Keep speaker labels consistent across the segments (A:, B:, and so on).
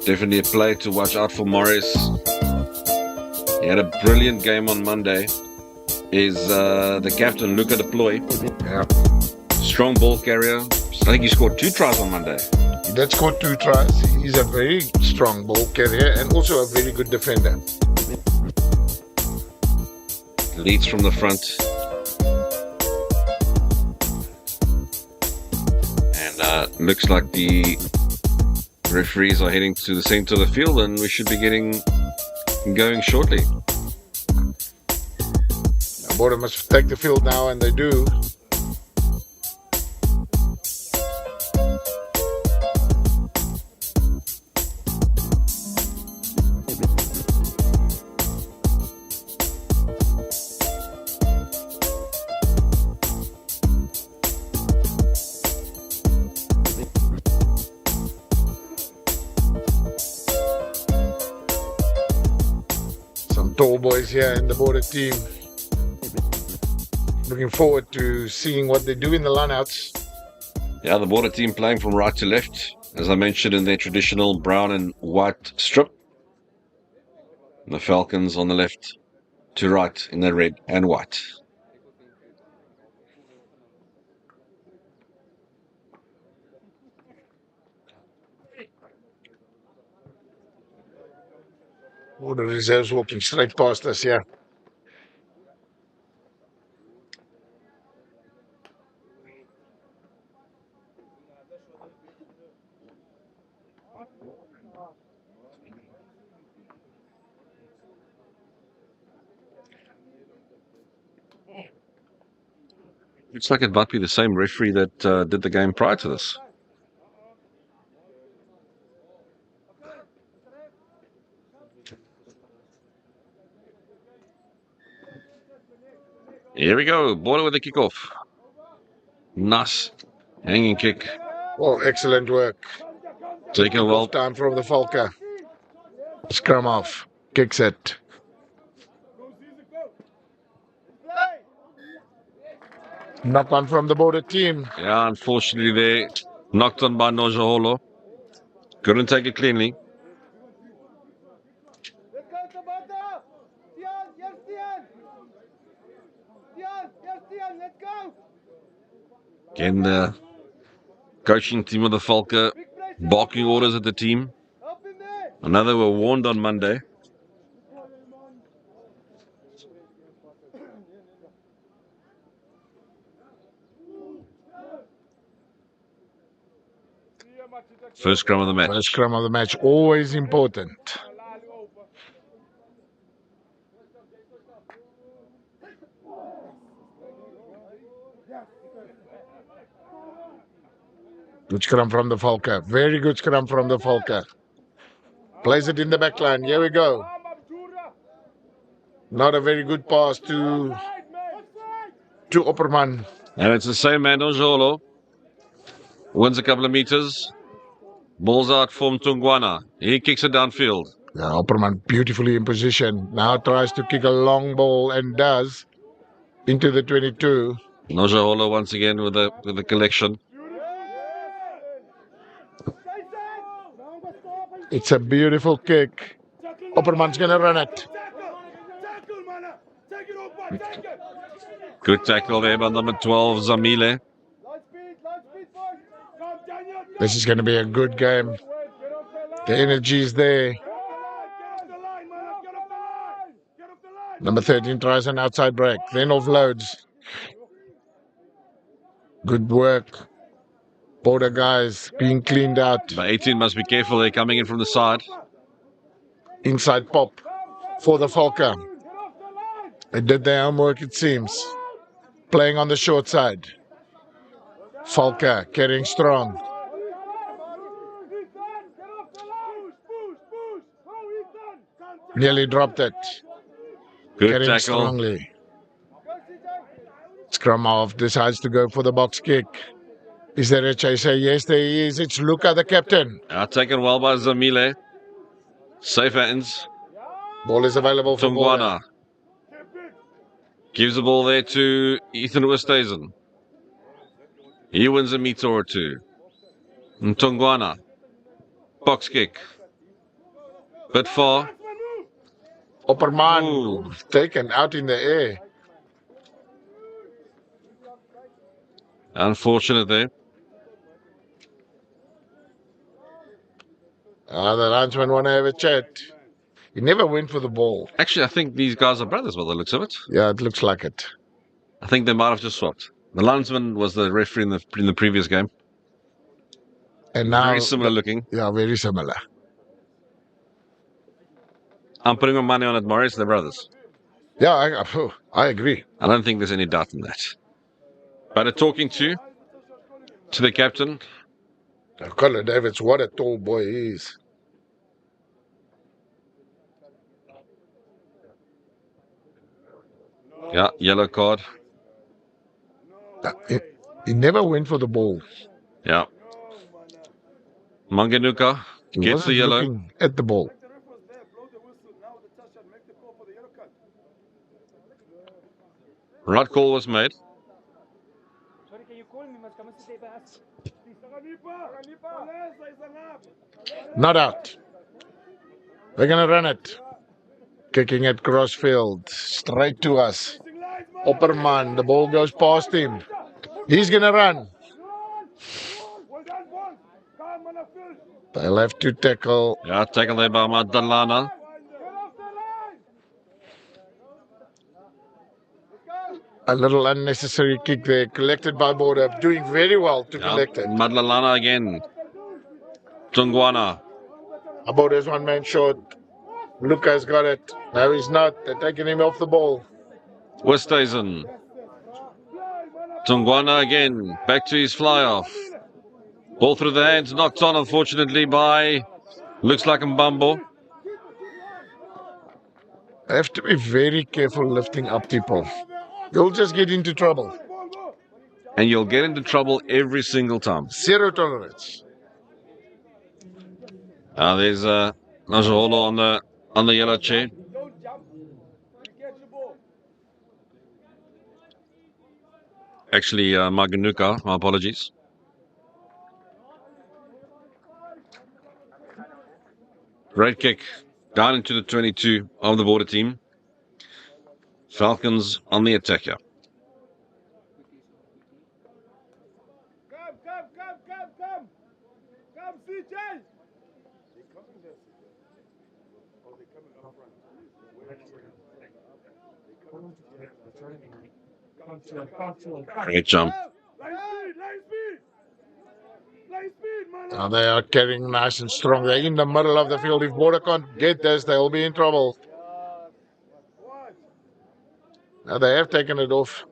A: Definitely a play to watch out for Morris. He had a brilliant game on Monday. Is the captain, Luca Deploy.
B: Yeah.
A: Strong ball carrier. I think he scored 2 tries on Monday.
B: He did score 2 tries. He's a very strong ball carrier and also a very good defender.
A: Leads from the front. And looks like the referees are heading to the center of the field and we should be getting going shortly.
B: Border must take the field now, and they do. Some tall boys here in the Border team. Looking forward to seeing what they do in the lineouts.
A: Yeah, the Border team playing from right to left, as I mentioned, in their traditional brown and white strip. And the Falcons on the left to right in their red and white.
B: Border reserves walking straight past us here.
A: Looks like it might be the same referee that did the game prior to this. Here we go. Border with the kickoff. Nice hanging kick.
B: Oh, excellent work.
A: Taken well.
B: Time from the Falca. Scrum off. Kick set. Knock on from the Border team.
A: Yeah, unfortunately they knocked on by Nojaholo. Couldn't take it cleanly. Again, the coaching team of the Falca barking orders at the team. I know they were warned on Monday. First scrum of the match.
B: First scrum of the match, always important. Good scrum from the Falca. Very good scrum from the Falca. Plays it in the back line. Here we go. Not a very good pass to Opperman.
A: And it's the same man, Nojaholo. Wins a couple of meters. Ball's out from Tungwana. He kicks it downfield.
B: Yeah, Opperman beautifully in position. Now tries to kick a long ball and does into the 22.
A: Nojaholo once again with the collection.
B: It's a beautiful kick. Opperman's going to run it.
A: Good tackle there by number 12, Zamile.
B: This is going to be a good game. The energy is there. Number 13 tries an outside break, then offloads. Good work. Border guys being cleaned out.
A: But 18 must be careful. They're coming in from the side.
B: Inside pop for the Falca. They did their homework, it seems. Playing on the short side. Falca carrying strong. Nearly dropped it.
A: Good
B: Carrying
A: tackle.
B: strongly. Scrum off, decides to go for the box kick. Is there a chaser? Yes, there is. It's Luca, the captain.
A: Taken well by Zamile. Safe hands.
B: Ball is available for
A: Tungwana. Gives the ball there to Ethan Oosthuizen. He wins a meter or two. Tungwana. Box kick. Bit far.
B: Opperman
A: Ooh.
B: taken out in the air.
A: Unfortunate there.
B: The linesman want to have a chat. He never went for the ball.
A: Actually, I think these guys are brothers by the looks of it.
B: Yeah, it looks like it.
A: I think they might have just swapped. The linesman was the referee in the previous game.
B: And now,
A: Very similar looking.
B: Yeah, very similar.
A: I'm putting my money on it, Morris. They're brothers.
B: Yeah, I agree.
A: I don't think there's any doubt in that. But talking to the captain.
B: Colin Davids, what a tall boy he is.
A: Yeah, yellow card.
B: He never went for the ball.
A: Yeah. Manganuka gets the yellow.
B: Looking at the ball.
A: Right call was made.
B: Not out. They're going to run it. Kicking it crossfield. Straight to us. Opperman. The ball goes past him. He's going to run. They'll have to tackle.
A: Yeah, tackle there by Madalana.
B: A little unnecessary kick there. Collected by Border. Doing very well to collect it.
A: Madalana again. Tungwana.
B: Border's one man short. Lucas got it. No, he's not. They're taking him off the ball.
A: Westhuizen. Tungwana again. Back to his fly off. Ball through the hands. Knocked on, unfortunately, by looks like Mbambo.
B: I have to be very careful lifting up people. You'll just get into trouble.
A: And you'll get into trouble every single time.
B: Zero tolerance.
A: There's Najaholo on the yellow chair. Actually, Maganuka, my apologies. Great kick down into the 22 of the Border team. Falcons on the attack here.
C: Come, CJ!
A: Great jump.
B: Now they are carrying nice and strong. They're in the middle of the field. If Border can't get this, they'll be in trouble. Now they have taken it off.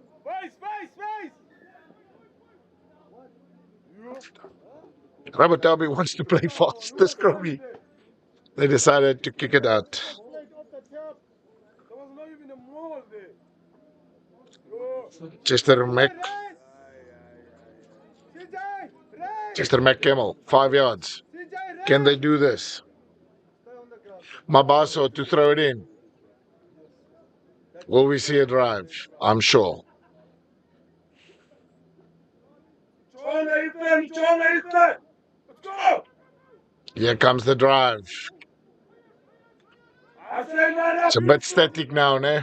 B: Robert Darby wants to play fast. This Scrubby. They decided to kick it out. Chester McCammell, 5 yards. Can they do this? Mabaso to throw it in. Will we see a drive? I'm sure. Here comes the drive. It's a bit static now, ne?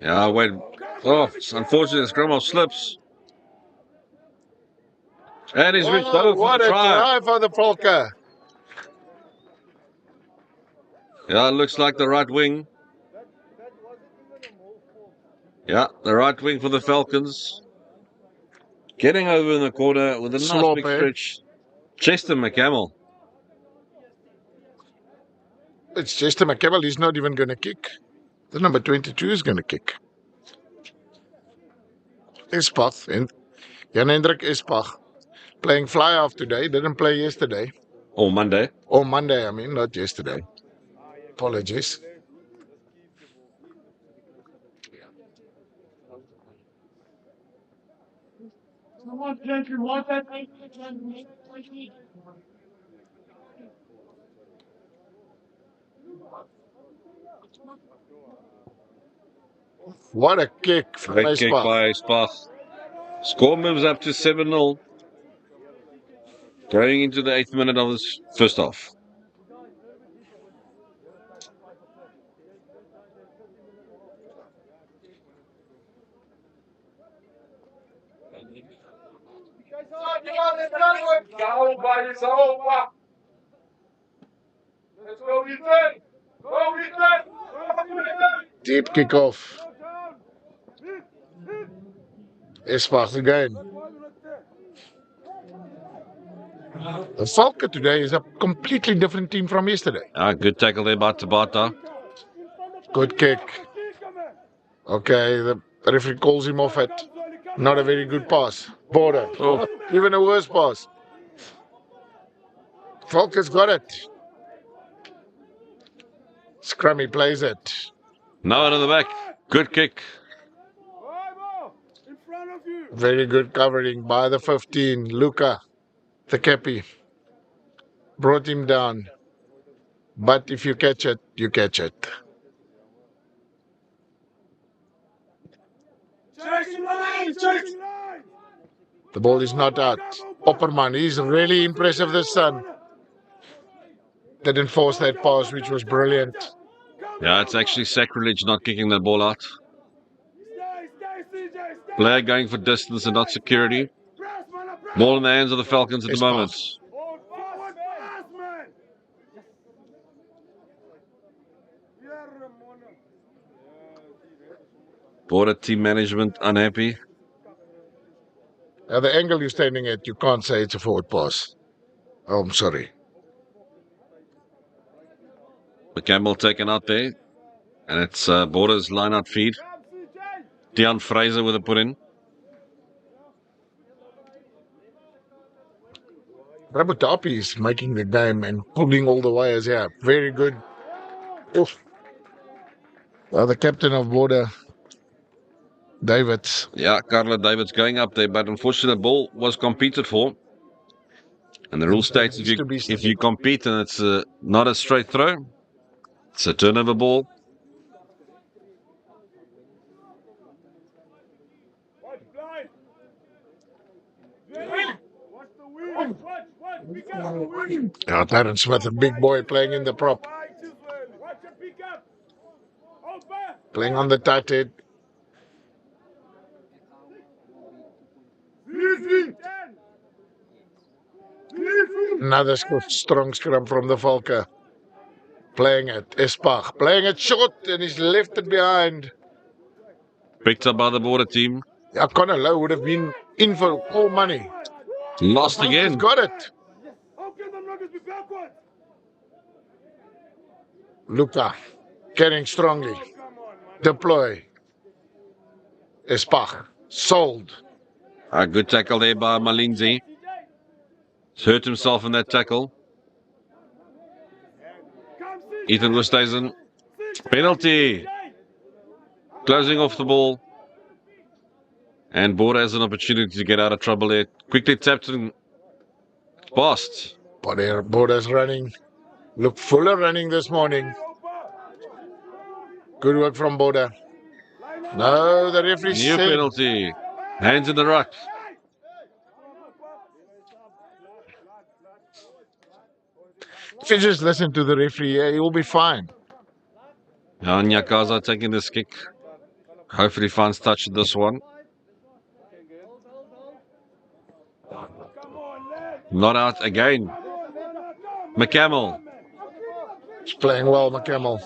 A: Yeah, wait. Oh, it's unfortunate. Scrum slips. And he's reached over
B: What
A: for
B: a
A: the try.
B: try for the Polka.
A: Yeah, it looks like the right wing. Yeah, the right wing for the Falcons. Getting over in the corner with a nice big stretch. Chester McCammell.
B: It's Chester McCammell. He's not even going to kick. The number 22 is going to kick. Espach. Jan-Hendrik Espach. Playing fly-off today. Didn't play yesterday.
A: Or Monday.
B: Or Monday, I mean, not yesterday. Apologies. What a kick from
A: Great kick by Spach. Score moves up to 7-0. Going into the 8th minute of this first half.
B: Deep kickoff. Espach again. The Falcon today is a completely different team from yesterday.
A: Good tackle there by Tabata.
B: Good kick. Okay, the referee calls him off it. Not a very good pass. Border.
A: Oh.
B: Even a worse pass. Falcon's got it. Scrummy plays it.
A: Now out of the back. Good kick.
B: Very good covering by the 15. Luca, the Kepi. Brought him down. But if you catch it, you catch it. The ball is not out. Opperman, he's really impressive, this son. Didn't force that pass, which was brilliant.
A: Yeah, it's actually sacrilege not kicking that ball out. Player going for distance and not security. Ball in the hands of the Falcons at the moment. Border team management unhappy.
B: The angle you're standing at, you can't say it's a forward pass. Oh, I'm sorry.
A: McCampbell taken out there. And it's Border's line-out feed. Dion Fraser with a put in.
B: Rabutapi is making the game and pulling all the wires. Yeah, very good. Oof. The captain of Border, Davids.
A: Yeah, Carla Davids going up there, but unfortunately the ball was competed for. And the rule states if you compete and it's not a straight throw, it's a turnover ball.
B: Darren Smith, a big boy playing in the prop. Playing on the tight head. Another strong scrum from the Falca. Playing it. Espach. Playing it short and he's left it behind.
A: Picked up by the Border team.
B: Yeah, Connor Lowe would have been in for all money.
A: Lost again.
B: He's got it. Luca. Getting strongly. Deploy. Espach. Sold.
A: A good tackle there by Malinzi. He's hurt himself in that tackle. Ethan Westhuizen. Penalty. Closing off the ball. And Border has an opportunity to get out of trouble there. Quickly tapped and passed.
B: Border's running. Look, Fuller running this morning. Good work from Border. No, the referee
A: New
B: said
A: penalty. Hands in the ruck.
B: if you just listen to the referee, he will be fine.
A: Now Nyakaza taking this kick. Hopefully finds touch in this one. Not out again. McCampbell.
B: He's playing well, McCampbell.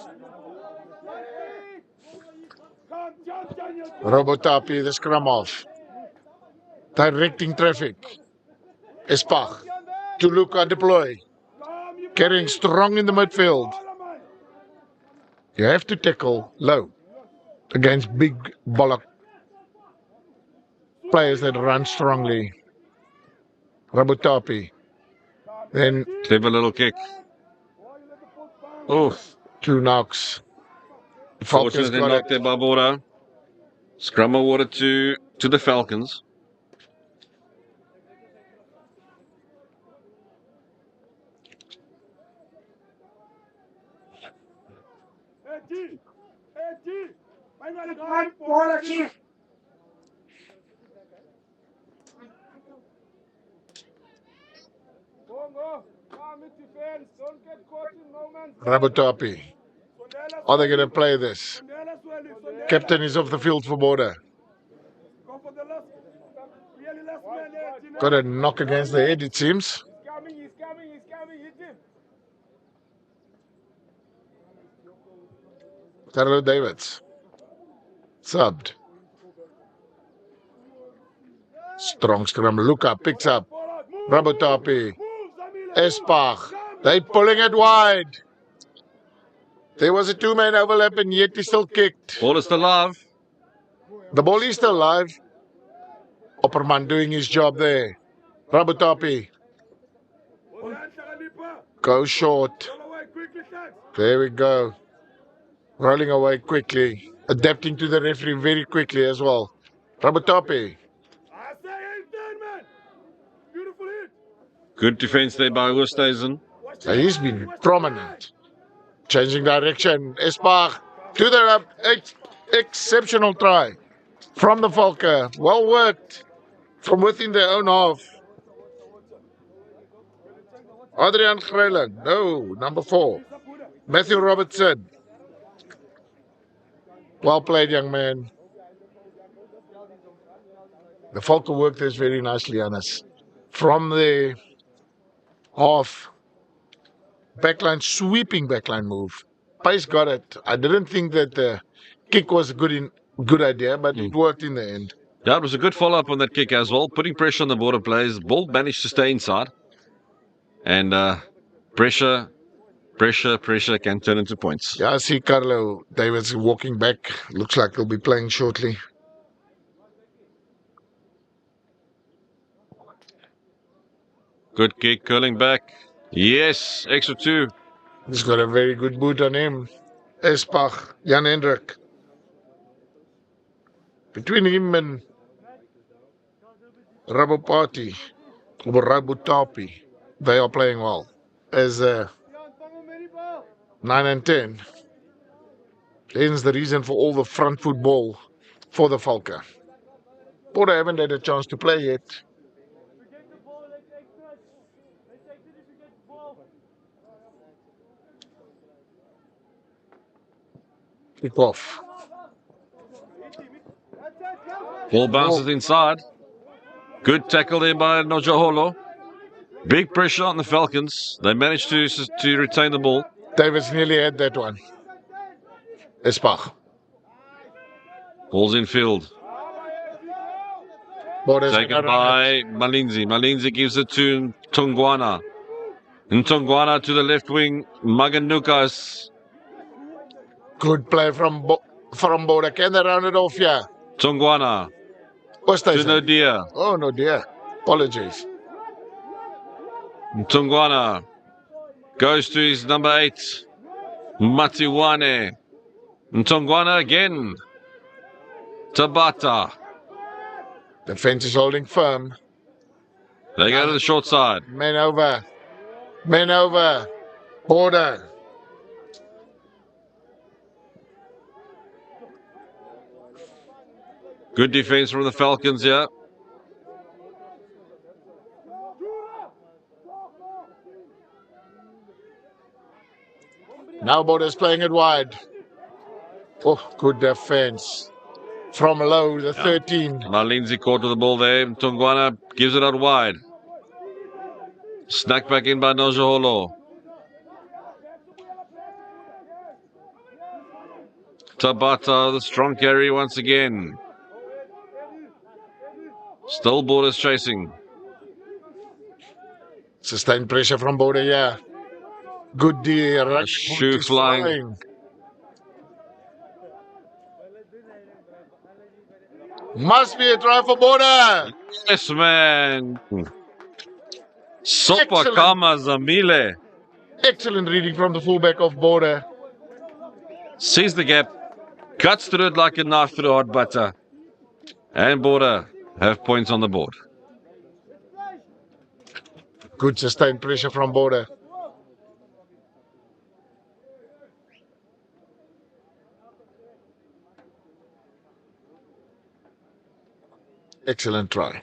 B: Robotapi, the scrum off. Directing traffic. Espach. To Luca deploy. Carrying strong in the midfield. You have to tackle low against big bollock players that run strongly. Rabutapi. Then
A: Clever little kick. Oh,
B: 2 knocks. Falcons
A: fortunately
B: got
A: knocked
B: it.
A: there by Border. Scrum awarded to the Falcons.
B: Rabutapi. Are they going to play this? Captain is off the field for Border. Got a knock against the head, it seems.
C: He's coming, hit him.
B: Carlo Davids. Subbed. Strong scrum. Luca picks up. Rabotapi. Espach. They pulling it wide. There was a two-man overlap and yet he still kicked.
A: Ball is still live.
B: The ball is still live. Opperman doing his job there. Rabotapi. Go short. There we go. Rolling away quickly. Adapting to the referee very quickly as well. Rabotapi.
A: Good defense there by Oosthuizen.
B: He's been prominent. Changing direction. Espach to the exceptional try from the Falker. Well worked from within their own half. Adrian Grelen. No, number 4. Matthew Robertson. Well played, young man. The Falker worked this very nicely on us. From the half. Backline, sweeping backline move. Pace got it. I didn't think that the kick was a good idea, but it worked in the end.
A: Yeah, it was a good follow-up on that kick as well. Putting pressure on the border players. Ball managed to stay inside. And pressure can turn into points.
B: Yeah, I see Carlo Davids walking back. Looks like he'll be playing shortly.
A: Good kick, curling back. Yes, extra 2.
B: He's got a very good boot on him. Espach, Jan Hendrik. Between him and Rabopati, or Rabutapi, they are playing well. As 9 and 10. Hence the reason for all the front football for the Falker. But I haven't had a chance to play yet. Kick off.
A: Ball bounces inside. Good tackle there by Nojaholo. Big pressure on the Falcons. They managed to retain the ball.
B: Davids nearly had that one. Espach.
A: Ball's in field. Taken by Malinzi. Malinzi gives it to Ntongwana. Ntongwana to the left wing. Maganukas.
B: Good play from Boda. Can they round it off? Yeah.
A: Ntongwana.
B: What's that?
A: To Nadia.
B: Oh, no, dear. Apologies.
A: Ntongwana goes to his number 8. Matiwane. Ntongwana again. Tabata.
B: Defense is holding firm.
A: They go to the short side.
B: Men over. Border.
A: Good defense from the Falcons here.
B: Now Border's playing it wide. Oh, good defense. From low, the 13.
A: Malinzi caught to the ball there. Ntongwana gives it out wide. Snuck back in by Nojaholo. Tabata, the strong carry once again. Still Borders chasing.
B: Sustained pressure from Border, yeah. Good deal.
A: Shoe flying.
B: Must be a try for Border.
A: Yes, man. Sopa Kama Zamile.
B: Excellent reading from the fullback of Border.
A: Sees the gap. Cuts through it like a knife through hot butter. And Border have points on the board.
B: Good sustained pressure from Border. Excellent try.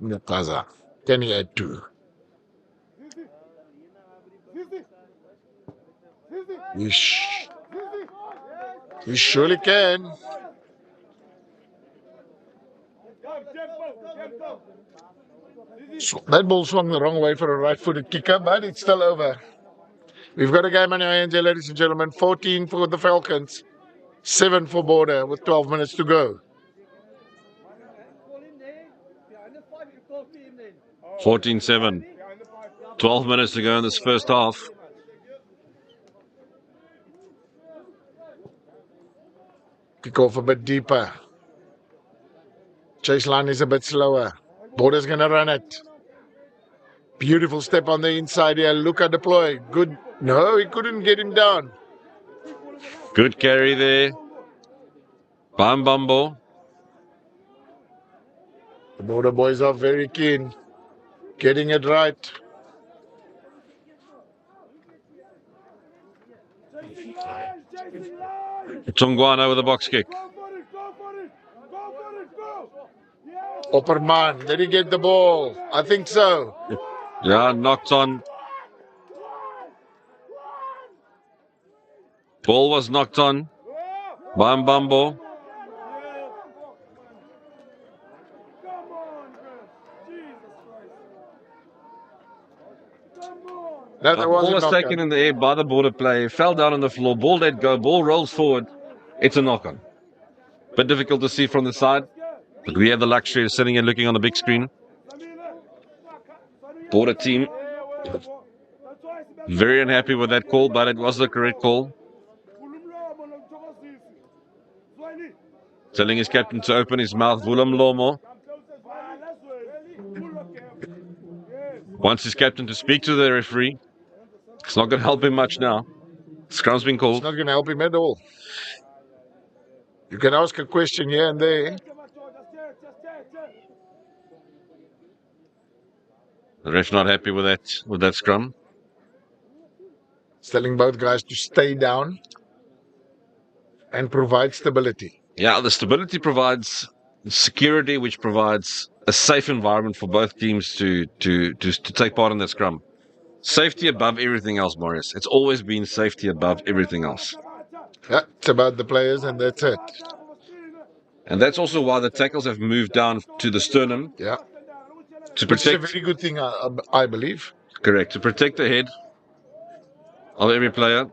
B: Nakaza. Can he add two? He surely can. That ball swung the wrong way for a right-footed kicker, but it's still over. We've got a game on our hands here, ladies and gentlemen. 14 for the Falcons, 7 for Border with 12 minutes to go.
A: 14-7. 12 minutes to go in this first half.
B: Kick off a bit deeper. Chase line is a bit slower. Border's going to run it. Beautiful step on the inside here. Luca deploy. Good. No, he couldn't get him down.
A: Good carry there. Bambo.
B: The Border boys are very keen. Getting it right.
A: Tungwana with a box kick.
B: Opperman, did he get the ball? I think so.
A: Yeah, knocked on. Ball was knocked on. Bambo.
B: No, that
A: Ball
B: wasn't
A: was
B: knocked
A: taken
B: on.
A: in the air by the Border player. Fell down on the floor. Ball let go. Ball rolls forward. It's a knock on. Bit difficult to see from the side. But we have the luxury of sitting and looking on the big screen. Border team very unhappy with that call, but it was the correct call. Telling his captain to open his mouth, Vulam Lomo. Wants his captain to speak to the referee. It's not going to help him much now. Scrum's been
B: It's
A: called.
B: not going to help him at all. You can ask a question here and there.
A: The ref's not happy with that scrum.
B: It's telling both guys to stay down and provide stability.
A: Yeah, the stability provides security, which provides a safe environment for both teams to take part in that scrum. Safety above everything else, Morris. It's always been safety above everything else.
B: Yeah, it's about the players and that's it.
A: And that's also why the tackles have moved down to the sternum.
B: Yeah.
A: To
B: Which is a
A: protect,
B: very good thing, I believe.
A: correct, to protect the head of every player.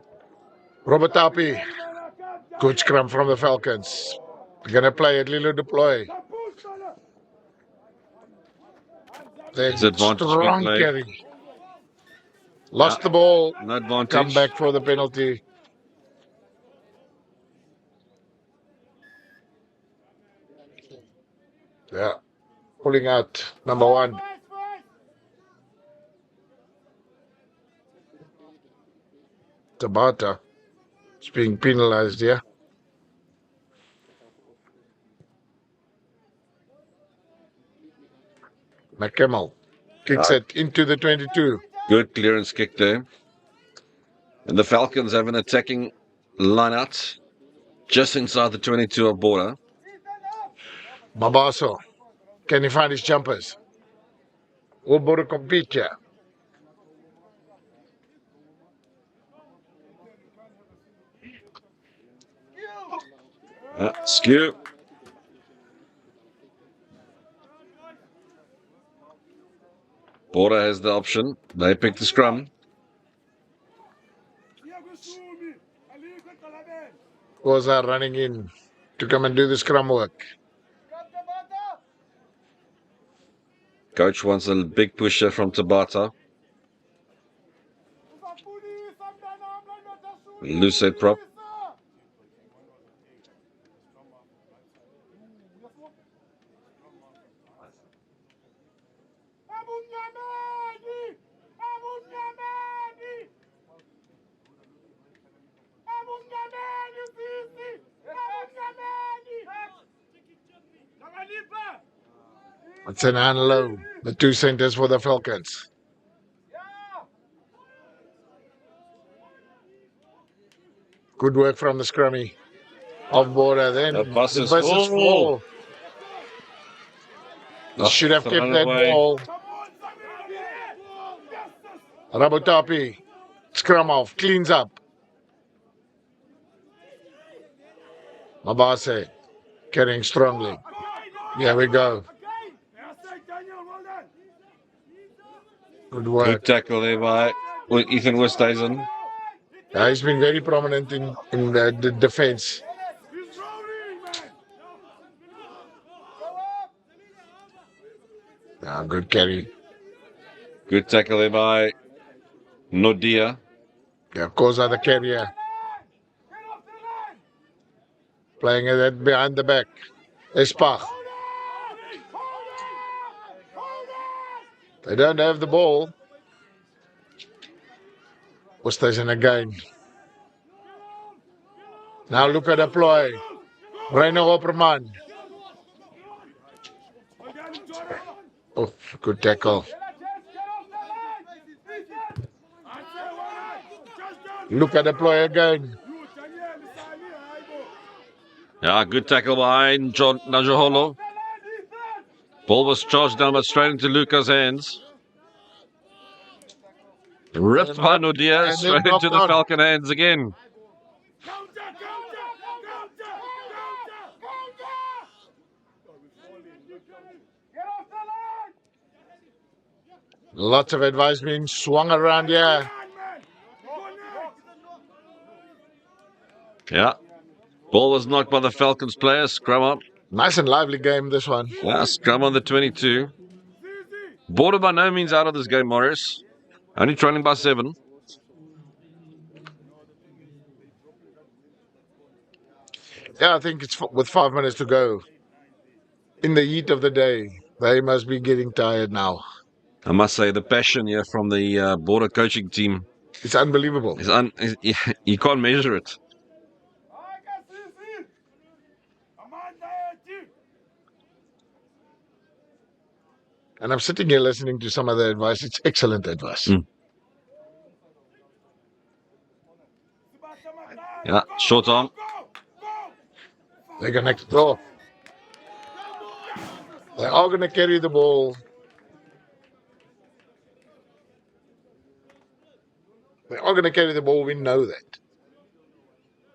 B: Robert Tapi. Good scrum from the Falcons. We're going to play it. Lilo deploy.
A: It's advantage
B: Strong
A: play.
B: carry. Lost the ball.
A: No advantage.
B: Come back for the penalty. Yeah. Pulling out number 1. Tabata is being penalized here. McKemmel kicks it into the 22.
A: Good clearance kick there. And the Falcons have an attacking line out just inside the 22 of Border.
B: Mabaso. Can he find his jumpers? Will Border compete here?
A: Skew. Border has the option. They pick the scrum.
B: Goza running in to come and do the scrum work.
A: Coach wants a big pusher from Tabata. Loose head prop.
B: It's an low. The 2 centers for the Falcons. Good work from the scrummy of Border. Then
A: The bus is
B: full. He should have
A: thrown
B: kept that
A: away.
B: ball. Rabotapi. Scrum off. Cleans up. Mabase. Carrying strongly. Here we go. Good
A: Good
B: work.
A: tackle there by Ethan Westhuizen.
B: He's been very prominent in the defense. Good carry.
A: Good tackle there by Nodia.
B: Yeah, Koza the carrier. Playing it behind the back. Espach. They don't have the ball. Westhuizen again. Now look at the ploy. Reino Opperman. Oh, good tackle. Look at the ploy again.
A: Yeah, good tackle by John Najaholo. Ball was charged down but straight into Luca's hands. Ripped by Nodia,
B: and then
A: straight
B: knocked
A: into the
B: on.
A: Falcon hands again.
B: Lots of advice being swung around here.
A: Yeah. Ball was knocked by the Falcons player. Scrum up.
B: Nice and lively game, this one.
A: Yeah, scrum on the 22. Border by no means out of this game, Morris. Only trailing by 7.
B: Yeah, I think it's with 5 minutes to go. In the heat of the day, they must be getting tired now.
A: I must say, the passion here from the Border coaching team
B: It's unbelievable.
A: you can't measure it.
B: And I'm sitting here listening to some of the advice. It's excellent advice.
A: Yeah, short arm.
B: They're going to go. They are going to carry the ball. They are going to carry the ball. We know that.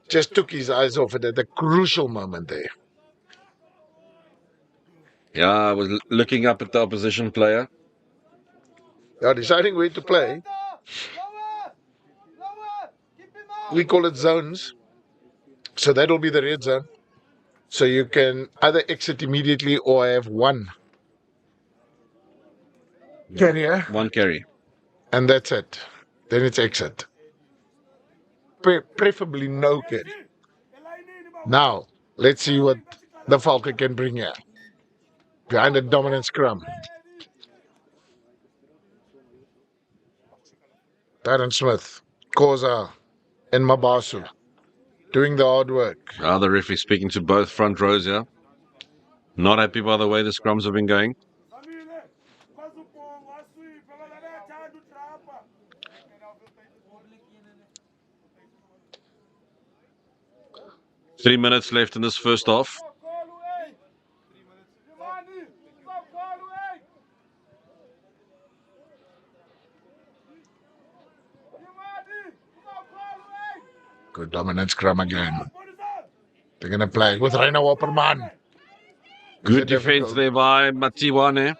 B: Just took his eyes off it at the crucial moment there.
A: Yeah, I was looking up at the opposition player.
B: They are deciding where to play. We call it zones. So that'll be the red zone. So you can either exit immediately or have one carrier.
A: One carry.
B: And that's it. Then it's exit. Preferably no carry. Now, let's see what the Falcon can bring here. Behind the dominant scrum. Darren Smith, Koza, and Mabasu doing the hard work.
A: The referee speaking to both front rows here. Not happy by the way the scrums have been going. Three minutes left in this first half.
B: Good dominant scrum again. They're going to play with Reino Opperman.
A: Good defense there by Matiwane.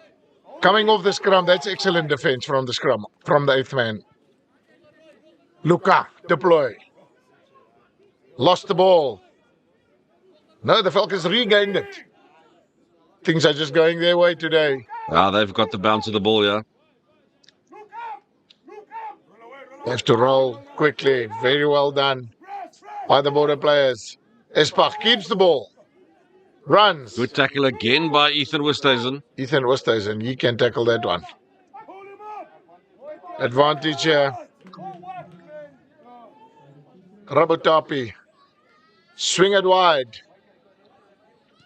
B: Coming off the scrum, that's excellent defense from the scrum, from the 8th man. Luca, deploy. Lost the ball. No, the Falcons regained it. Things are just going their way today.
A: They've got the bounce of the ball, yeah.
B: They have to roll quickly. Very well done by the Border players. Espach keeps the ball. Runs.
A: Good tackle again by Ethan Westhuizen.
B: Ethan Westhuizen, he can tackle that one. Advantage here. Rabotapi. Swing it wide.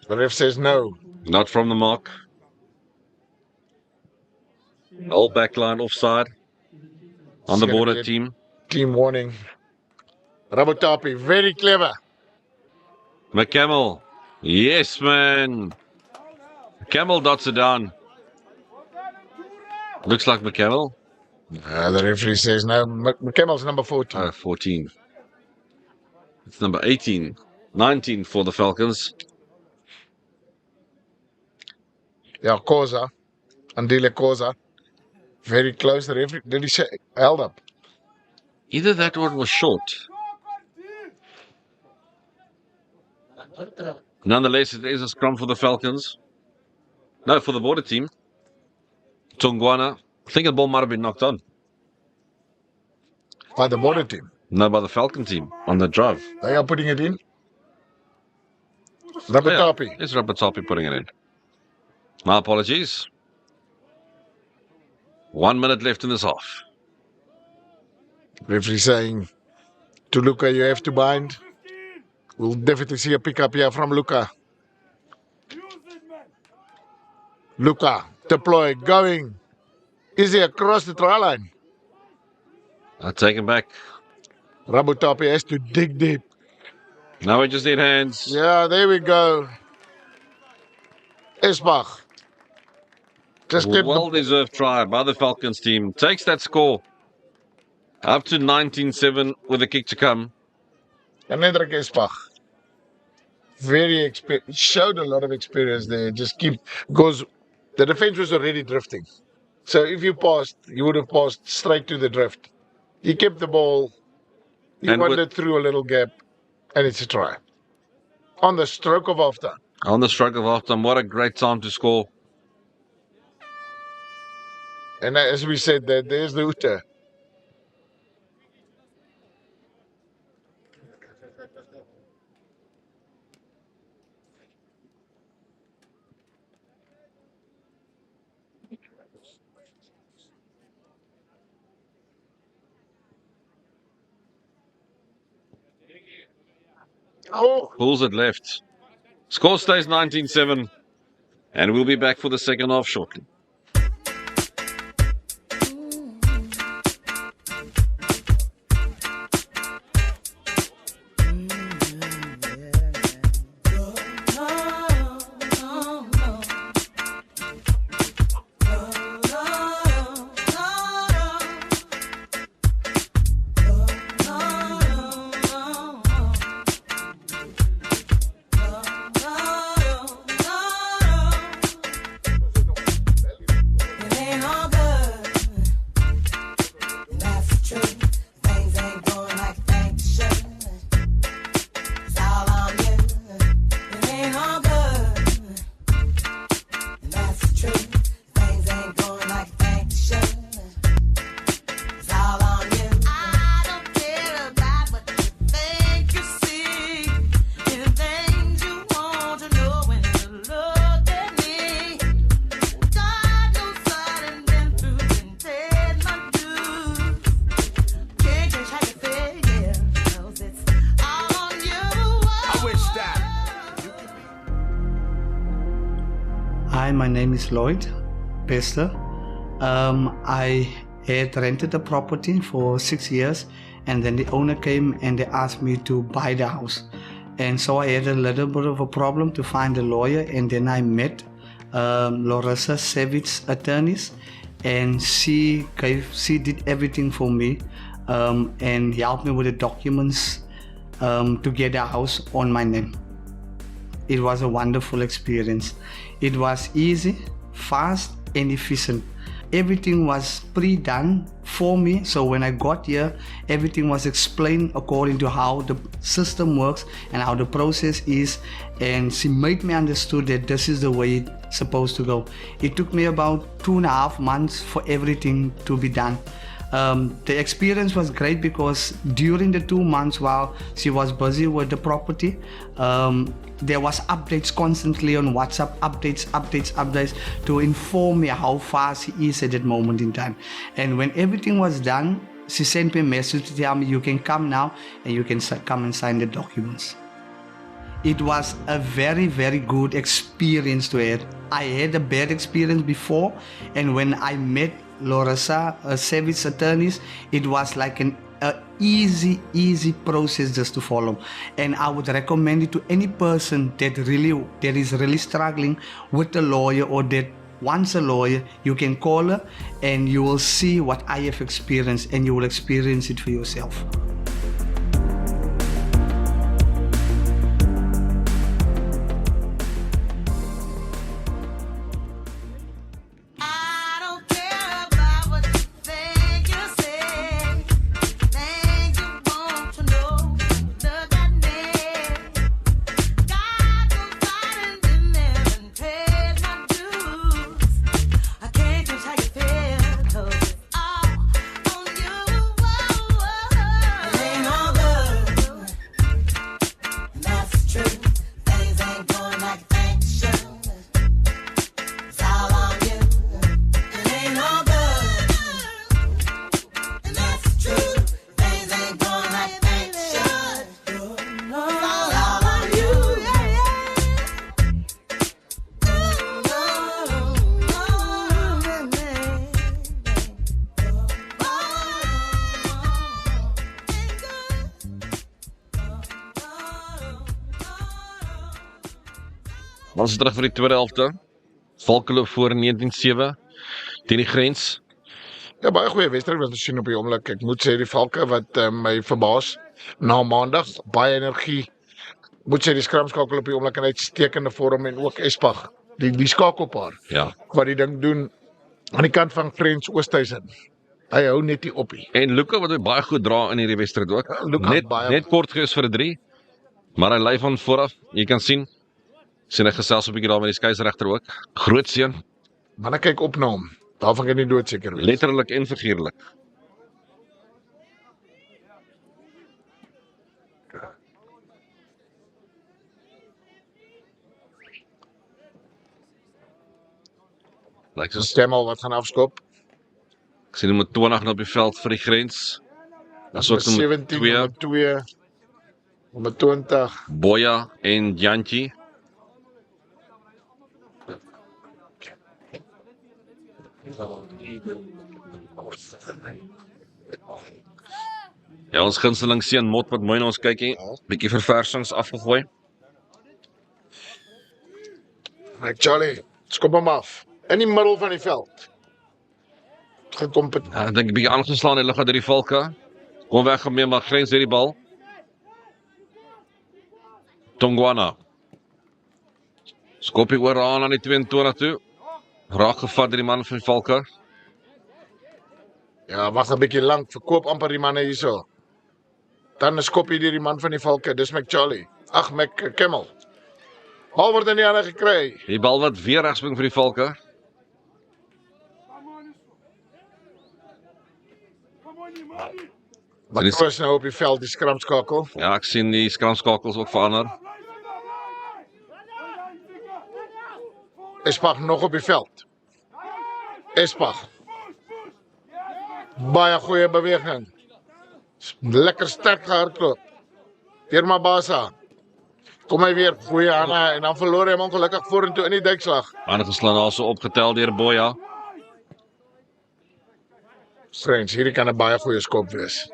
B: The ref says no.
A: Not from the mark. Old backline offside on the Border team.
B: Team warning. Rabotapi, very clever.
A: McCamel. Yes, man. McCamel dots it down. Looks like McCannell.
B: The referee says no. McCamel's number 14.
A: 14. It's number 18. 19 for the Falcons.
B: Yeah, Koza. Andile Koza. Very close. The referee, did he say held up?
A: Either that one was short. Nonetheless, it is a scrum for the Falcons. No, for the border team. Tungwana. I think the ball might have been knocked on.
B: By the border team.
A: No, by the Falcon team on the drive.
B: They are putting it in. Rapatapi.
A: It's Rapatapi putting it in. My apologies. 1 minute left in this half.
B: Referee saying to Luca, you have to bind. We'll definitely see a pickup here from Luca. Luca, deploy, going. Is he across the try line?
A: I'll take him back.
B: Rabutapi has to dig deep.
A: Now we just need hands.
B: Yeah, there we go. Esbach. Just kept
A: Well-deserved try by the Falcons team. Takes that score up to 19-7 with a kick to come.
B: And Hendrik Esbach. Very experienced. Showed a lot of experience there. Just keep, because the defense was already drifting. So if you passed, you would have passed straight to the drift. He kept the ball. He wandered through a little gap. And it's a try. On the stroke of halftime.
A: On the stroke of halftime. What a great time to score.
B: And as we said, there's the Uta. Oh,
A: Pulls it left. Score stays 19-7. And we'll be back for the second half shortly.
D: Hi, my name is Lloyd Bester. I had rented a property for 6 years, and then the owner came and they asked me to buy the house. And so I had a little bit of a problem to find a lawyer, and then I met Larissa Savage Attorneys, and she did everything for me and helped me with the documents to get a house on my name. It was a wonderful experience. It was easy, fast, and efficient. Everything was pre-done for me, so when I got here, everything was explained according to how the system works and how the process is, and she made me understood that this is the way it's supposed to go. It took me about 2.5 months for everything to be done. The experience was great because during the 2 months while she was busy with the property, there was updates constantly on WhatsApp, updates to inform me how far she is at that moment in time. And when everything was done, she sent me a message to tell me you can come now and you can come and sign the documents. It was a very, very good experience to have. I had a bad experience before, and when I met Larissa Savage Attorneys, it was like an easy process just to follow, and I would recommend it to any person that is really struggling with a lawyer, or that wants a lawyer, you can call her and you will see what I have experienced and you will experience it for yourself.
E: I don't care about what you think you say. Things you want to know. Look at me. Got to fight and been there and paid my dues. I can't just how you feel, 'cause it's all on you. It ain't all good. And that's the truth. Things ain't going like you think they should. It's all on you. It ain't all good. And that's the truth. Things ain't going like you think they should. It's all on you.
A: Ons is terug vir die tweede helfte. Valkenloop voor 19-7 teen die grens.
B: Ja, baie goeie wedstryd wat ons sien op die oomblik. Ek moet sê die Valke wat my verbaas na maandag, baie energie. Moet sê die skramskakel op die oomblik in uitstekende vorm en ook Espag, die skakelpaar
A: Ja.
B: wat die ding doen aan die kant van Frans Oosthuizen. Hy hou net nie op nie.
A: En Luka wat baie goed dra in hierdie wedstryd ook.
B: Ja, Luka
A: Net kort gewees vir 'n 3. Maar hy lei van vooraf. Jy kan sien. Sien hy gesels 'n bietjie daar met die skeieregter ook. Groot seun,
B: Manne kyk op na hom. Daarvan kan jy nie doodseker wees.
A: letterlik en figuurlik. Lyk soos
B: Stemmel wat gaan afskop.
A: ek sien nommer 20 nou op die veld vir die grens. As ook nommer
B: 17,
A: 2
B: nommer 2, nommer 20.
A: Boya en Jantjie. Ja, ons gunsteling seun Mot wat mooi na ons kyk hier. Bietjie verversings afgegooi.
B: Ek Charlie, skop hom af. In die middel van die veld. Gekom met
A: Ja, ek dink 'n bietjie aangeslaan en lig uit deur die valke. Kom weg gemeen maar grens deur die bal. Tongwana. Skopie oor aan die 22 toe. Raak gevat deur die man van die valke.
B: ja, wag 'n bietjie lank, verkoop amper die manne hierso. Dan skop jy deur die man van die Valke, dis McCharlie. Ag, McCammel. Bal word in die hande gekry.
A: Die bal wat weer regspring vir die valke.
B: Matroos nou op die veld, die skramskakel.
A: Ja, ek sien die skramskakels ook verander.
B: Espag nog op die veld. Espag. Baie goeie beweging. Lekker sterk gehardloop. Deur Mabasa. Kom hy weer goeie hande en dan verloor hy hom ongelukkig vorentoe in die duikslag.
A: Aangeslaan also opgetel deur Boya.
B: Frans, hierdie kan 'n baie goeie skop wees.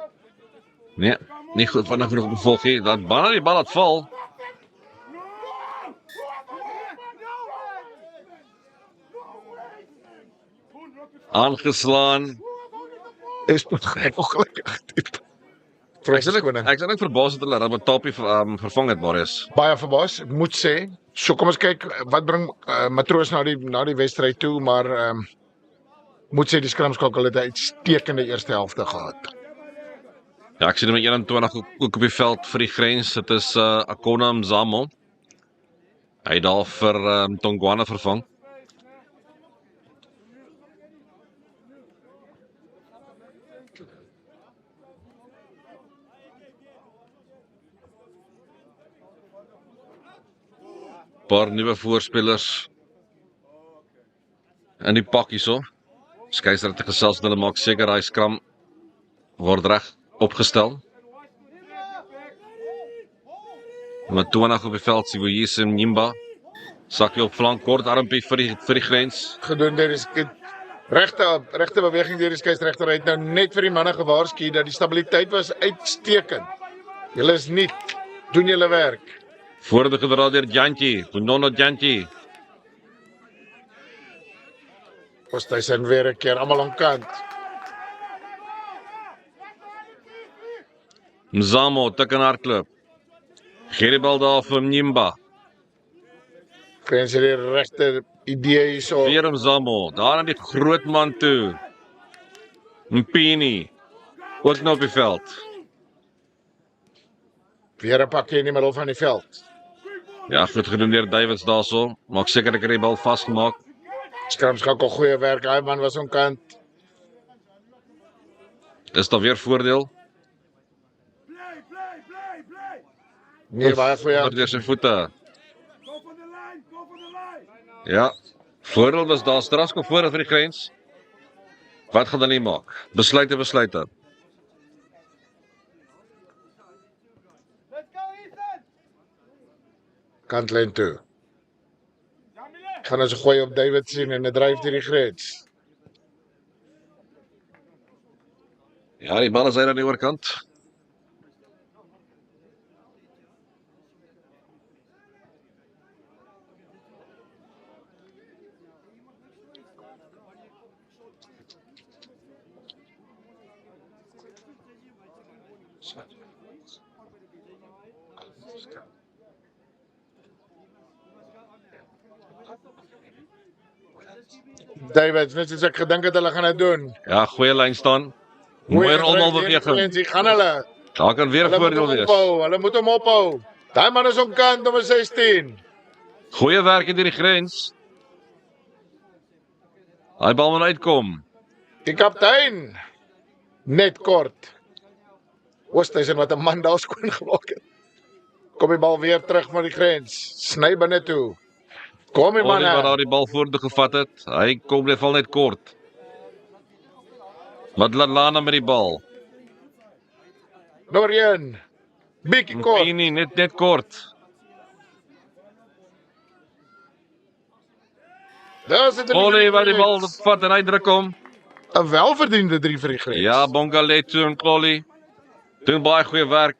A: Nee, nie goed vinnig genoeg bevolg nie. Dat Banna die bal laat val. Aangeslaan.
B: Espag ek ongelukkig.
A: Ek is net verbaas dat hulle Ramatapie vervang het, Marius.
B: Baie verbaas, ek moet sê. So kom ons kyk wat bring Matroos na die wedstryd toe, maar moet sê die skramskakel het 'n uitstekende eerste helfte gehad.
A: Ja, ek sien nommer 21 ook op die veld vir die grens. Dit is Akona Mzamo. Hy het daar vir Tongwana vervang. Paar nuwe voorspelers in die pak hierso. Skeieregter gesels met hulle, maak seker hy skram word reg opgestel. Nommer 20 op die veld, Siboyise Mnyimba. Sakkie op flank, kort armpie vir die grens.
B: Gedoen deur die regte beweging deur die skeieregter. Hy het nou net vir die manne gewaarsku dat die stabiliteit was uitstekend. Julle is nuut, doen julle werk.
A: Voorde gedra deur Jantjie, Bonono Jantjie.
B: Oosthuizen weer 'n keer almal aan kant.
A: Mzamo, tik en hardloop. Gee die bal daar vir Mnyimba.
B: Grens het die regte idee hierso.
A: Weer Mzamo, daar aan die groot man toe. Mpini, ook nou op die veld.
B: Weer 'n pakkie in die middel van die veld.
A: Ja, goed gedoen deur Davids daarso. Maak seker ek het die bal vasgemaak.
B: Skramskakel goeie werk. Hy man was aan kant.
A: Is daar weer voordeel?
B: Nee, baie goeie.
A: Oor deur sy voete.
C: Go for the line, go for the line.
A: Ja. Voordeel was daar Strafskop voordeel vir die grens. Wat gaan hulle maak? Besluite.
C: Let's go, Ethan.
B: Kantlyn toe.
C: Jamile.
B: Gaan ons 'n gooi op David sien en 'n dryf deur die grens.
A: Ja, die bal is uit aan die oorkant.
B: David, net soos ek gedink het hulle gaan dit doen.
A: Ja, goeie lyn staan. Mooi almal beweging.
B: Hier gaan hulle.
A: Daar kan weer 'n
B: Hulle moet
A: voordeel
B: hom
A: wees.
B: ophou. Hulle moet hom ophou. Daai man is om kant nommer 16.
A: Goeie werk in die grens. Hy bal moet uitkom.
B: Die kaptein. Net kort. Oosthuizen wat 'n man daar skoon gemaak het. Kom die bal weer terug van die grens. Sny binne toe. Kom die man.
A: Oliver daar die bal vorentoe gevat het. Hy kom net val net kort. Wat laat Lana met die bal?
B: Nommer 1. Bietjie kort.
A: Mpini net kort.
B: Daar's dit.
A: Oliver die bal vat en hy druk hom.
B: 'n welverdiende 3 vir die grens.
A: Ja, Bongaletto en Collie doen baie goeie werk.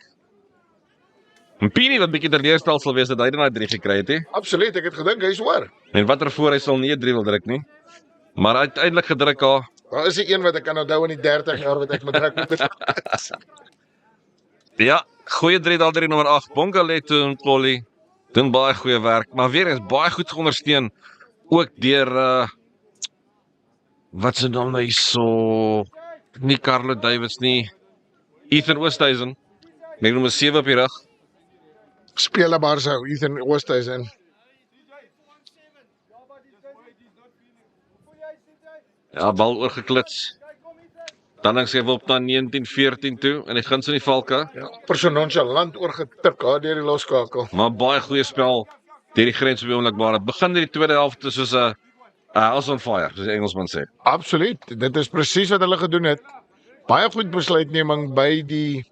A: Mpini wat bietjie teleurgestel sal wees dat hy daai 3 gekry het, hè.
B: Absoluut, ek het gedink hy's hoor.
A: En watter voor hy sal nie 'n 3 wil druk nie. Maar uiteindelik gedruk haar.
B: Daar is 'n een wat ek kan onthou in die 30 jaar wat ek met druk moet.
A: Ja, goeie 3 daar drie nommer 8, Bongaletto en Collie doen baie goeie werk, maar weer eens baie goed geondersteun ook deur wat se naam nou hierso, nie Carlo Davids nie, Ethan Oosthuizen. Met nommer 7 op die rug.
B: Speel maar sou Ethan Oosthuizen.
A: Ja, bal oorgeklits. Dan dink sy wil op na 19-14 toe en hy guns in die valke.
B: Ja, persoon nonchalant oorgetik daar deur die loskakel.
A: Maar baie goeie spel deur die grens op die oomblik maar. Dit begin die tweede helfte soos 'n house on fire, soos die Engelsman sê.
B: Absoluut. Dit is presies wat hulle gedoen het. Baie goed besluitneming by die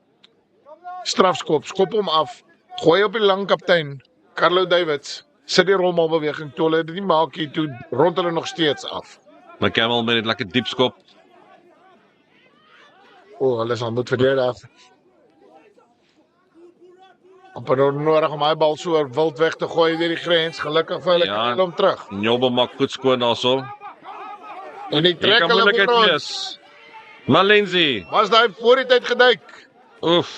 B: strafskop. Skop hom af. Gooi op die lang kaptein Carlo Davids. Sit die rommelbeweging toe. Hulle dit nie maak hier toe rond hulle nog steeds af.
A: McCampbell met 'n lekker diep skop.
B: Hulle sal moet verdedig. Amper nodig om hy bal so wild weg te gooi deur die grens. Gelukkig vir hulle
A: Ja.
B: kry hulle hom terug.
A: Njobo maak goed skoon daarso.
B: En die
A: Hier
B: trek
A: kan
B: hulle
A: moeilikheid
B: voor ons.
A: wees. Malenzi.
B: Was daai voor die tyd geduik.
A: Oef.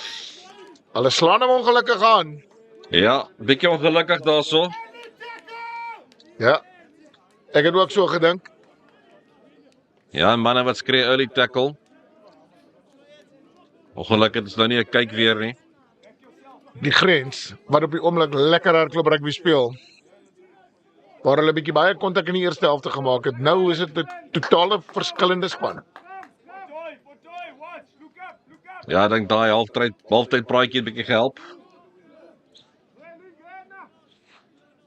B: Hulle slaan hom ongelukkig aan.
A: Ja, bietjie ongelukkig daarso.
B: Ja. Ek het ook so gedink.
A: Ja, manne wat skree early tackle. Ongelukkig is nou nie 'n kyk weer nie.
B: Die grens wat op die oomblik lekker hardloop rugby speel. Waar hulle bietjie baie kontak in die eerste helfte gemaak het. Nou is dit 'n totale verskillende span.
C: Fortoy, watch, look up.
A: Ja, ek dink daai halftyd praatjie het bietjie gehelp.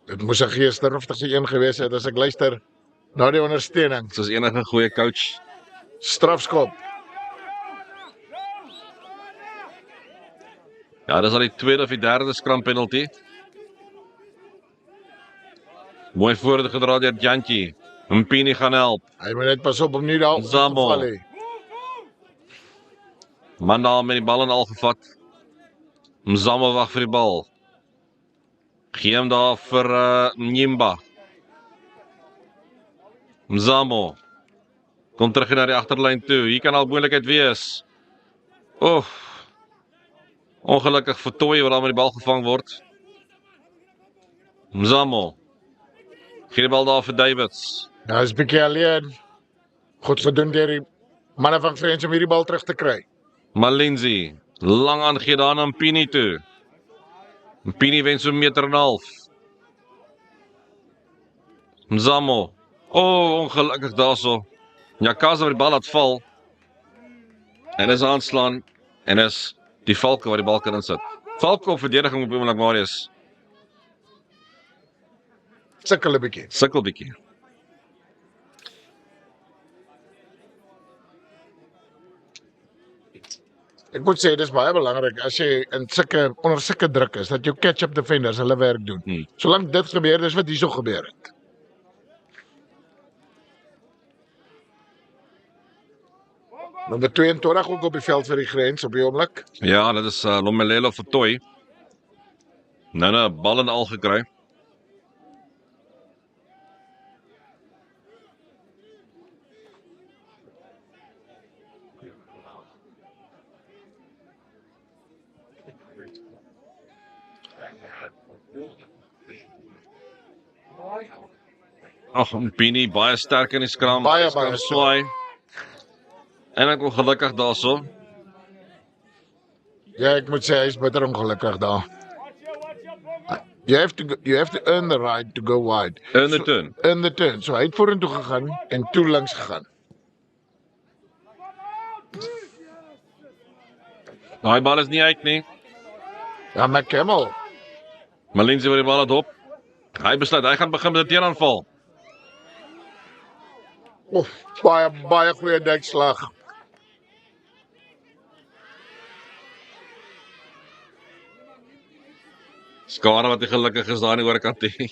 B: Dit moes 'n geesdriftige een gewees het as ek luister na die ondersteuning.
A: Soos enige goeie coach.
B: Strafskop.
A: Ja, dis al die tweede of die derde scrum penalty. Mooi voordeel gedra deur Jantjie. Mpini gaan help.
B: Hy moet net pas op om nie daar
A: Zamo.
B: val nie.
A: Mandal met die bal en al gevat. Mzamo wag vir die bal. Gee hom daar vir Mnyimba. Mzamo. Kom terug na die agterlyn toe. Hier kan al moontlikheid wees. Ongelukkig vir Toy wat daar met die bal gevang word. Mzamo. Gee die bal daar vir Davids.
B: Nou is bietjie alleen. Goed gedoen deur die manne van Grens om hierdie bal terug te kry.
A: Malinzi. Lang aangee daar na Mpini toe. Mpini wen so 1,5 meter. Mzamo. Ongelukkig daarso. Nyakaza wat die bal laat val. En is aanslaan. En is die Valke wat die bal kan insit. Valke op verdediging op oomblik Marius.
B: Sukkel 'n bietjie.
A: Sukkel bietjie.
B: Ek moet sê dis baie belangrik as jy onder sulke druk is dat jou catch-up defenders hulle werk doen. Solank dit gebeur, dis wat hierso gebeur het. Nommer 22 ook op die veld vir die Grens op die oomblik.
A: Ja, dit is Lomelelo vir Toy. Nou, bal en al gekry. Mpini baie sterk in die skram.
B: Baie
A: swaai. En ek ongelukkig daarso.
B: Ja, ek moet sê hy is bitter ongelukkig daar. You have to earn the right to go wide.
A: In the turn.
B: In the turn. So hy het vorentoe gegaan en toe links gegaan.
A: Daai bal is nie uit nie.
B: Ja, McCammel.
A: Malinzi wat die bal het op. Hy besluit hy gaan begin met 'n teenaanval.
B: Baie goeie duikslag.
A: Skare wat nie gelukkig is daar aan die oorkant nie.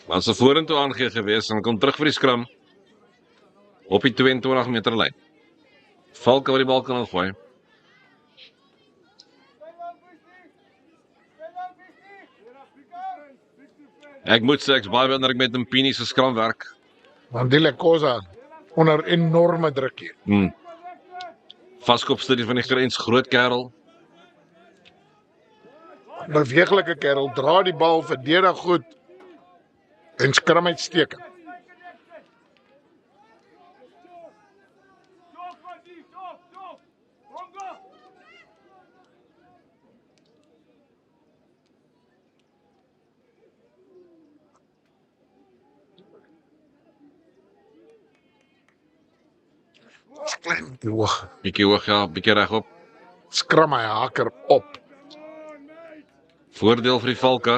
A: Maar sy vorentoe aangee gewees en kom terug vir die skram. Op die 22 meter lyn. Valke wat die bal kan ingooi. Ek moet sê ek's baie wonder ek met Mpini se skramwerk.
B: Want die Lekosa onder enorme druk hier.
A: Vaskopstudie van die Grens, groot kerel.
B: Beweeglike kerel, dra die bal, verdedig goed en skram uitstekend.
A: Bietjie hoog, ja, bietjie regop.
B: Skram hy haker op.
A: Voordeel vir die Valke.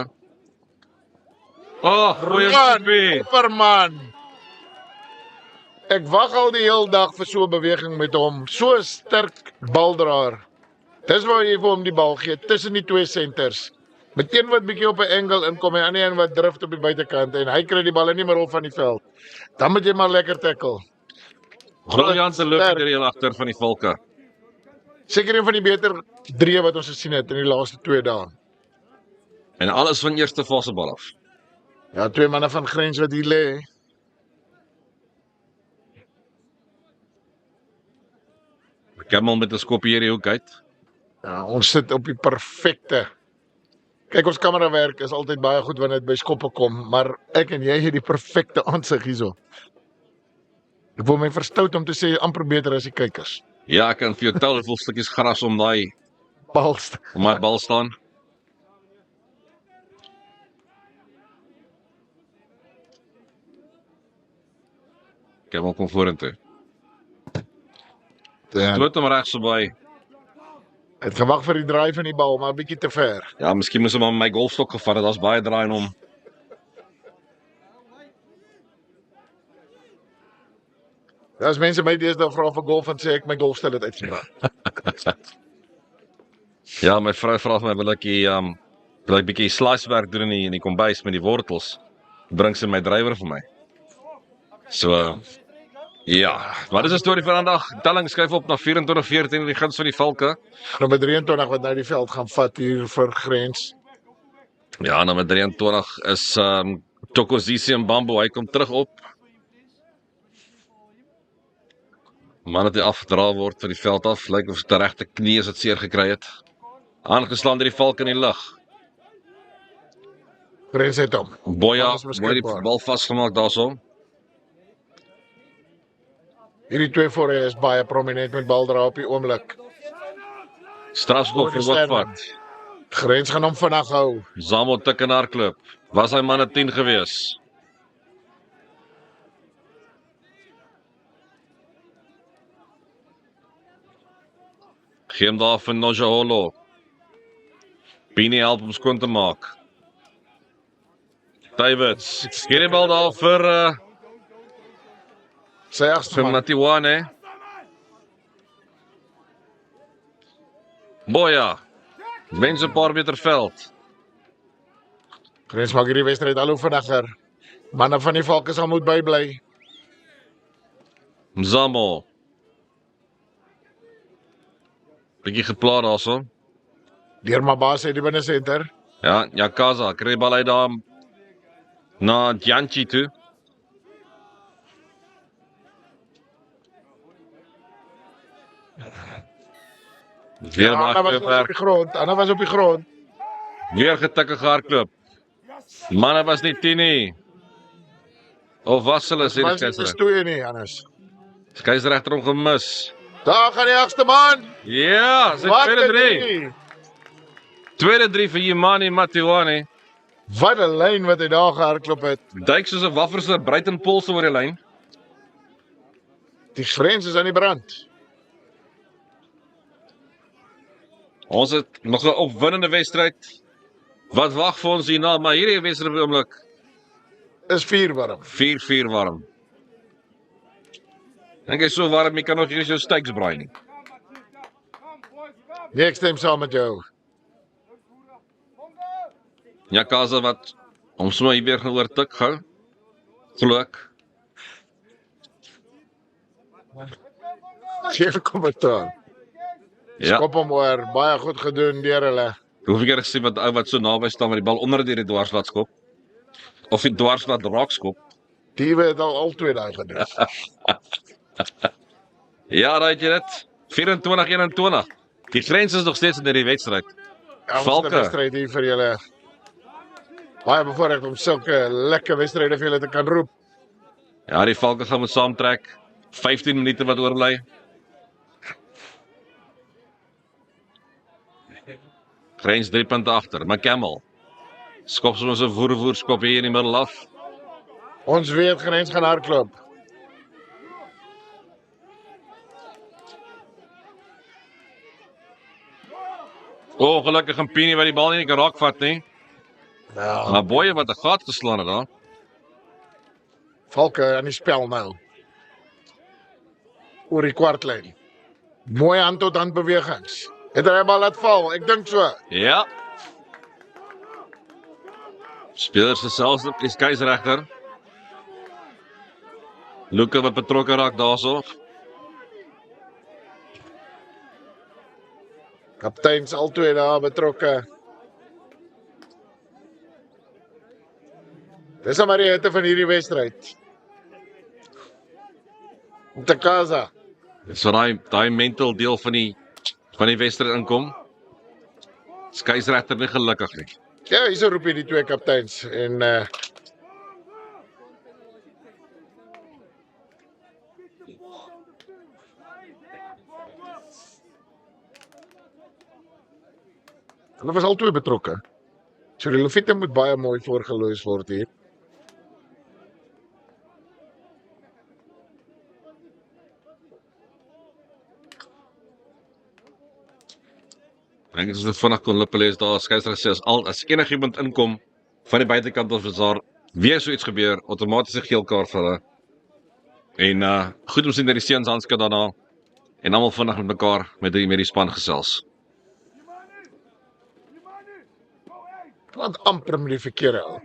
A: Goeie skopie.
B: Superman. Ek wag al die hele dag vir so 'n beweging met hom. So 'n sterk baldraer. Dis waar jy vir hom die bal gee tussen die twee senters. Meteen wat bietjie op 'n angle inkom en ander een wat drift op die buitekant en hy kry die bal in die middel van die veld. Dan moet jy maar lekker tackle.
A: Briljante loop deur die agter van die Valke.
B: Seker een van die beter drie wat ons gesien het in die laaste 2 dae.
A: En alles van eerste fase bal af.
B: Ja, 2 manne van Grens wat hier lê.
A: Kemal met 'n skop hier die hoek uit.
B: Ja, ons sit op die perfekte. Kyk, ons kamerawerk is altyd baie goed wanneer dit by skoppe kom, maar ek en jy het die perfekte aansig hierso. Ek wil my verstout om te sê amper beter as die kykers.
A: Ja, ek kan vir jou tel hoeveel stukkies gras om my bal staan. Kemal kom vorentoe.
B: Ja,
A: Dood hom regs by.
B: het gewag vir die draai van die bal, maar 'n bietjie te ver.
A: Ja, miskien moes hom aan my golfstok gevat het. Daar's baie draai in hom.
B: As mense my deesdae vra vir golf en sê ek my golfstel het uitgebraak.
A: Ja, my vrou vra vir my wil ek 'n bietjie slicewerk doen in die kombuis met die wortels. Bring sy my drywer vir my. So ja, wat is die storie vir vandag? Telling skuif op na 24-14 in die guns van die Valke.
B: Nommer 23 wat nou die veld gaan vat hier vir Grens.
A: Ja, nommer 23 is Tokozisi en Bambo, hy kom terug op. Man het hy afgedra word van die veld af, lyk of sy te regte knie is het seer gekry het. Aangeslaan deur die valk in die lug.
B: Grens het hom.
A: Boya,
B: Bal is
A: mooi die
B: beskikbaar.
A: bal vasgemaak daarso.
B: Hierdie twee voorheen is baie prominent met bal dra op die oomblik.
A: Strafskop vir Hoogvat.
B: Grens gaan hom vinnig hou.
A: Zamo tik in haar klub. Was hy manne 10 gewees? Gee hom daar vir Nojaholo. Pini help om skoon te maak. Davids. Gee die bal daar vir
B: Sy agste
A: vir
B: man.
A: Matiwane. Boya. Wens 'n paar meter veld.
B: Grens maak hierdie wedstryd al hoe vinniger. Manne van die Valke sal moet bybly.
A: Mzamo. Bietjie geplaas daarso.
B: Deur Mabasa uit die binnesenter.
A: Ja, Jakaza kry die bal uit daar na Djantji toe. Weer
B: Ja, Anna was op
A: agterwerk,
B: die grond. Anna was op die grond.
A: weer getikkige hardloop. Manne was nie 10 nie. Of was hulle sê die
B: Maar sy
A: skeieregter?
B: stoei nie, Hannes.
A: Skeieregter hom gemis.
B: Daar gaan die agste man.
A: Ja, sy
B: Wat
A: tweede
B: een
A: 3.
B: drie.
A: Tweede 3 vir Imani Matiwane.
B: Wat 'n lyn wat hy daar gehardloop het.
A: Duik soos 'n wafferser Bruiten polse oor die lyn.
B: Die grens is aan die brand.
A: Ons het nog 'n opwindende wedstryd. Wat wag vir ons hierna, maar hierdie wedstryd op die oomblik
B: Is 4 warm.
A: 4-4 warm. Dink jy so warm, jy kan nog eers jou steaks braai nie.
B: Nee, ek stem saam met jou.
A: Ja, Kaza wat ons sommer hier weer gaan oortik gou. Glo ek.
B: Geen kommentaar.
A: Ja.
B: Skop hom oor. Baie goed gedoen deur hulle.
A: Hoef ek gesien wat ou wat so naby staan met die bal onder die dwarslaat skop. Of die dwarslaat raak skop.
B: Die het al twee daai gedoen.
A: Ja, daai het jy dit. 24-21. Die grens is nog steeds in die wedstryd.
B: Ons
A: Valke.
B: wedstryd hier vir julle. Baie bevoorreg om sulke lekker wedstryde vir julle te kan roep.
A: Ja, die Valke gaan moet saamtrek. 15 minute wat oorbly. Grens 3 punte agter. McCampbell. Skop soms 'n voer skop hier in die middel af.
B: Ons weet grens gaan hardloop.
A: Ongelukkig en Pini wat die bal nie kan raakvat nie.
B: Ja.
A: Maar Boye wat 'n gat geslaan het daar.
B: Valke aan die spel nou. Oor die kwartlyn. Mooi hand tot hand bewegings. Het hy bal laat val? Ek dink so.
A: Ja. Spelers gesels op die skeieregter. Luka wat betrokke raak daarso.
B: Kapteins albei daar betrokke. Dis maar die hitte van hierdie wedstryd. Te Casa.
A: So daai mental deel van die wedstryd inkom. Skeieregter nie gelukkig nie.
B: Ja, hier roep jy die twee kapteins en hulle was albei betrokke. So die Lefite moet baie mooi voorgeloos word hier.
A: Ek dink as dit vinnig kon lippe lees daar skeieregter sê as enigiemand inkom van die buitekant of as daar weer so iets gebeur, outomaties 'n geel kaart vir hulle. En goed om sien dat die seuns handskrif daarna en almal vinnig met mekaar met die span gesels.
B: Want amper met die verkeerde ou.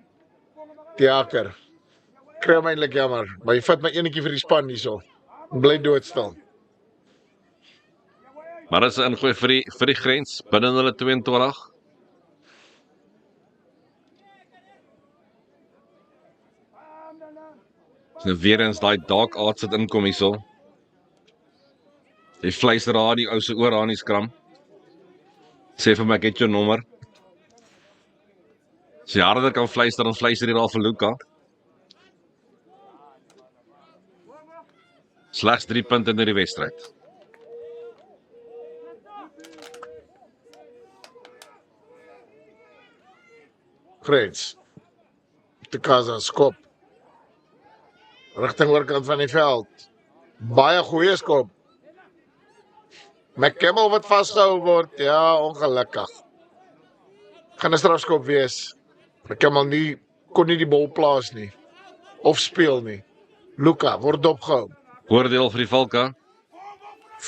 B: Die haker. Kry hom eintlik jammer, maar jy vat my enetjie vir die span hierso. Bly doodstil.
A: Maar dit is 'n ingooi vir die grens binne hulle 22. Nou weer eens daai dark arts wat inkom hierso. Die fluister daar die ou se oor aan die skram. Sê vir my ek het jou nommer. As jy harder kan fluister, dan fluister jy daar vir Luka. Slegs 3 punte in die wedstryd.
B: Grens. Te Casa skop. Rigting oorkant van die veld. Baie goeie skop. McCammel wat vasgehou word. Ja, ongelukkig. Gaan 'n strafskop wees. McCammel kon nie die bal plaas nie. Of speel nie. Luka word opgehou.
A: Oordeel vir die Valke.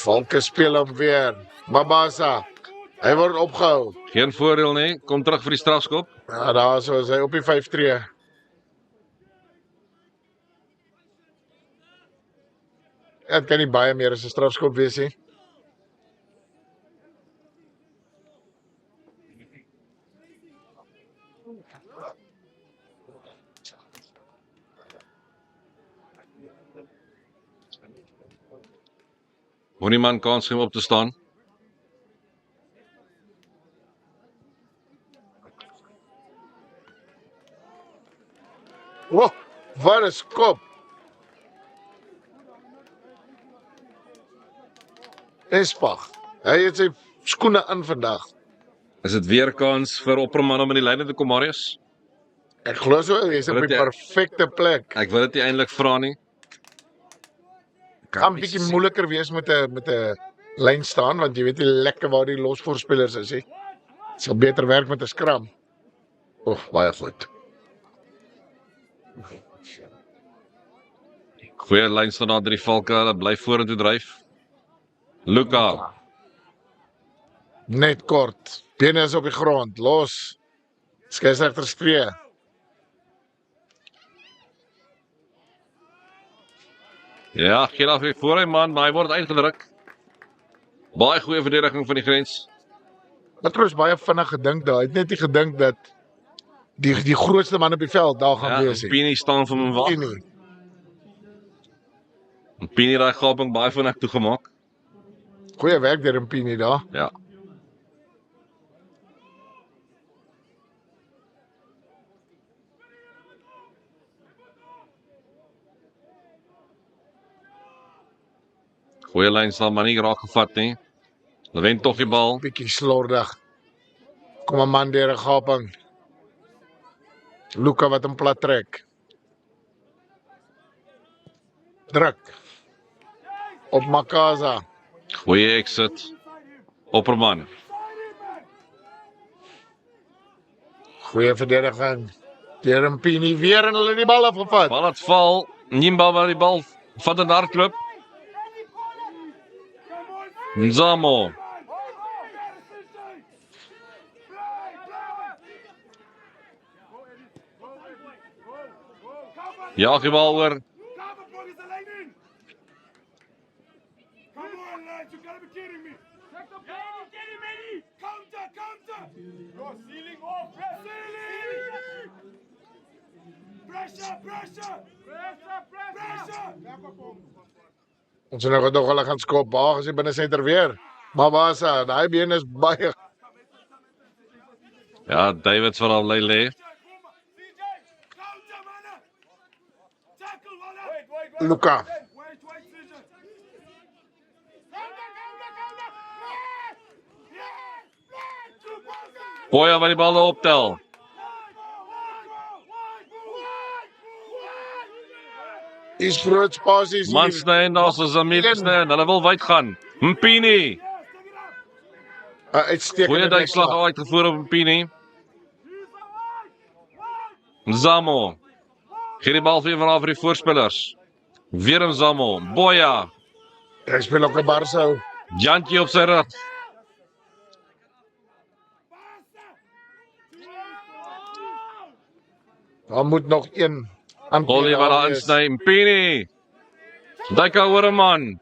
B: Valke speel hom weer. Mabasa. Hy word opgehou.
A: Geen voordeel nie. Kom terug vir die strafskop.
B: Ja, daar so is hy op die 5 tree. Dit kan nie baie meer as 'n strafskop wees nie.
A: Moenie man kans gee om op te staan.
B: Wow, wat 'n skop. Espag. Hy het sy skoene aan vandag.
A: Is dit weer kans vir Opperman om in die lyne te kom, Marius?
B: Ek glo so hy is op
A: Wat
B: die
A: het jy-
B: perfekte plek.
A: Ek wil dit nie eintlik vra nie.
B: Kan bietjie moeiliker wees met 'n lyn staan want jy weet nie lekker waar die losvoorspelers is nie. Sal beter werk met 'n skram. Baie goed.
A: Goeie lyn staan daar 3 Valke, hulle bly vorentoe dryf. Luka,
B: Net kort. Bene is op die grond. Los. Skeieregter skree.
A: ja, gee daar vir voor hy man, maar hy word uitgedruk. Baie goeie verdediging van die grens.
B: Matros baie vinnig gedink daar. Hy het net nie gedink dat die grootste man op die veld daar gaan
A: Ja,
B: wees nie.
A: Pini staan vir hom wag.
B: Nie.
A: Pini daai gaping baie vinnig toegemaak.
B: Goeie werk deur Mpini daar.
A: Ja. Goeie lyn staan maar nie raak gevat nie. Hulle wen tog die bal.
B: Bietjie slordig. Kom 'n man deur 'n gaping. Luka wat hom plat trek. Druk. Op Makaza.
A: Goeie exit. Opperman.
B: Goeie verdediging. Deur Mpini weer en hulle die bal afgevat.
A: Bal het val. Nimba waar die bal vat en hardloop. Nzamo. Ja, die bal oor.
C: Cover is the lane in. Come on, lads, you gotta be kidding me. Check the ball, get him, Eddie. Counter. You're sealing off. Ceiling. Pressure.
B: Ons het nou gedog hulle gaan skop. Baag is binne senter weer. Mabasa, daai been is baie.
A: Ja, Davids wat al lê.
C: DJ, counter, man. Tackle, man.
B: Luka.
C: Wait, CJ. Counter. Yeah.
A: Boya wat die bal optel.
B: Is groot spasies.
A: Man sny en daar's 'n Zamir sny en hulle wil wyd gaan. Mpini.
B: Uitstekende
A: Goeie duikslag
B: dekslag.
A: uitgevoer op Mpini. Nzamo. Gee die bal vir die voorspelers. Weer Nzamo. Boya.
B: Hy speel ook 'n Barso.
A: Jantjie op sy rug.
B: Daar moet nog een aan.
A: Ollie wat daar insny. Mpini. Duika oor 'n man.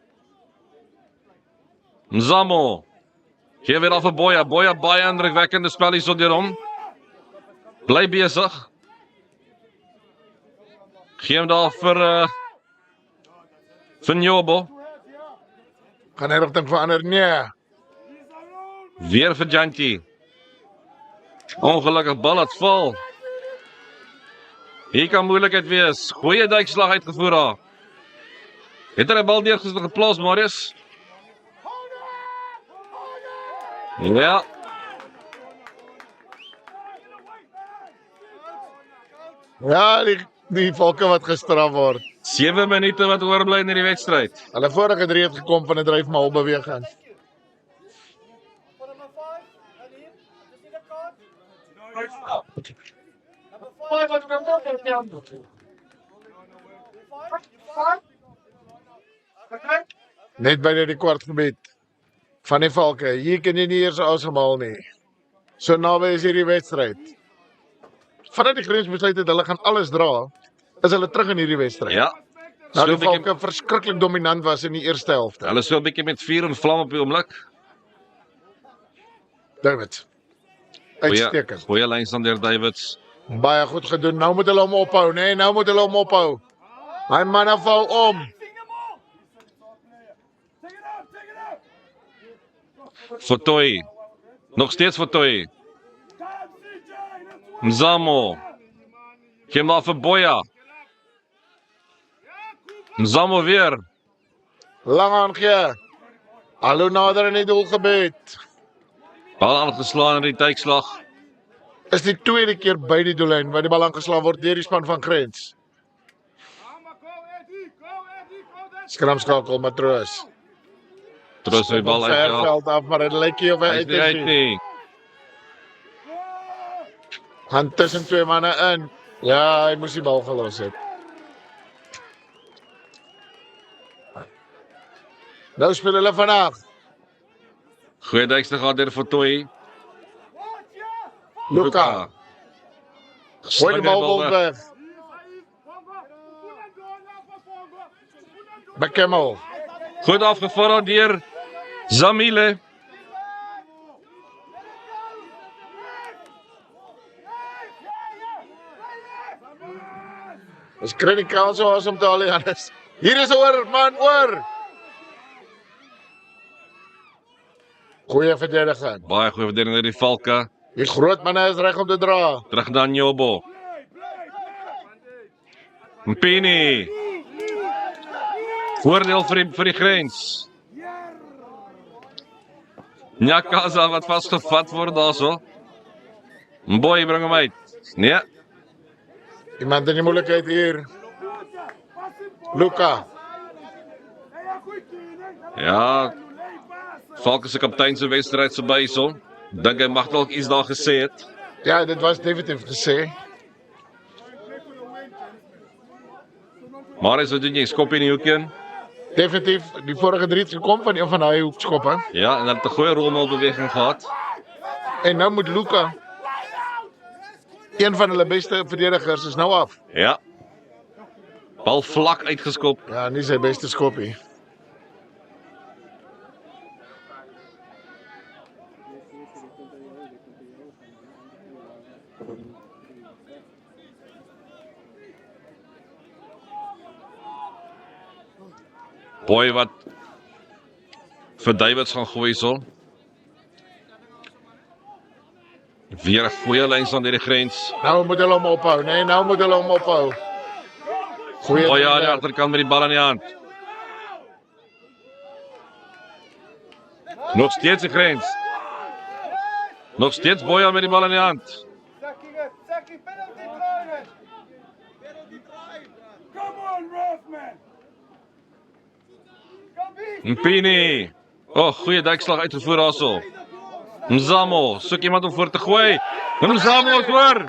A: Nzamo. Gee weer af vir Boya. Boya baie indrukwekkende spel hier so deur hom. Bly besig. Gee hem daar vir Njobo.
B: Gaan hy rigting verander? Nee.
A: Weer vir Janty. Ongelukkig bal het val. Hier kan moeilikheid wees. Goeie duikslag uitgevoer daar. Het hy die bal geplaas, Marius? Ja.
B: Ja, die volke wat gestraf word.
A: 7 minute wat oorbly in die wedstryd.
B: Hulle vorige 3 het gekom van 'n dryfmal beweging. Net by die kwartgebied van die Valke. Hier kan jy nie eers asemhaal nie. So naby is hierdie wedstryd. Vandat die grens besluit het hulle gaan alles dra, is hulle terug in hierdie wedstryd.
A: Ja.
B: Nou
A: So
B: die Valke verskriklik dominant was in die eerste helfte.
A: Hulle so 'n bietjie met vuur en vlam op die oomblik.
B: David. Uitstekend.
A: Goeie lynstand deur Davids.
B: Baie goed gedoen. Nou moet hulle hom ophou, nee, nou moet hulle hom ophou. My manne val om.
A: Fortoy. Nog steeds Fortoy. Mzamo. Gee maar vir Boya. Mzamo weer.
B: Lang aangee. Hallo nader in die doelgebied.
A: Bal aangeslaan in die duikslag.
B: Is die tweede keer by die doellyn waar die bal aangeslaan word deur die span van Grens. Skramskakel Matroos.
A: Troos die bal uit. Ja.
B: Verveld af, maar dit lyk nie of hy
A: Hy is
B: uit
A: nie
B: is
A: uit
B: nie.
A: nie.
B: Gaan tussen 2 manne in. Ja, hy moes die bal gelos het. Nou speel hulle vandag.
A: Goeie duikste gaan deur Fortoy.
B: Luka. Gooi die bal weg. Bekemmel.
A: Goed afgevat deur Zamile.
B: Ons kry die kans om te haal, Janus. Hier is oor, man, oor. Goeie verdediging.
A: Baie goeie verdediging deur die Valke.
B: Die groot manne is reg om te dra.
A: Terug na Njobo. Mpini. Voordeel vir die Grens. Nyakaza wat vasgevat word daarso. Mboy bring hom uit. Nee.
B: Iemand in die moeilikheid hier. Luka.
A: Ja. Valke se kaptein se wedstryd se byso. Dink hy mag dalk iets daar gesê het.
B: Ja, dit was definitief gesê.
A: Maar is dit jy skop in die hoek in?
B: Definitief, die vorige 3 het gekom van een van daai hoekskoppe.
A: Ja, en hulle het 'n goeie rolmelbeweging gehad.
B: En nou moet Luka, een van hulle beste verdedigers, is nou af.
A: Ja. Bal vlak uitgeskop.
B: Ja, nie sy beste skoppie.
A: Boy wat vir Davids gaan gooi so. Weer 'n goeie lynstand deur die Grens.
B: Nou moet hulle hom ophou, nee, nou moet hulle hom ophou. Goeie
A: Boy aan die
B: ding.
A: agterkant met die bal in die hand. Nog steeds die Grens. Nog steeds Boy met die bal in die hand.
C: Come on, Rothman!
A: Mpini. Goeie duikslag uitgevoer daarso. Mzamo, soek iemand om voor te gooi. Mzamo is oor.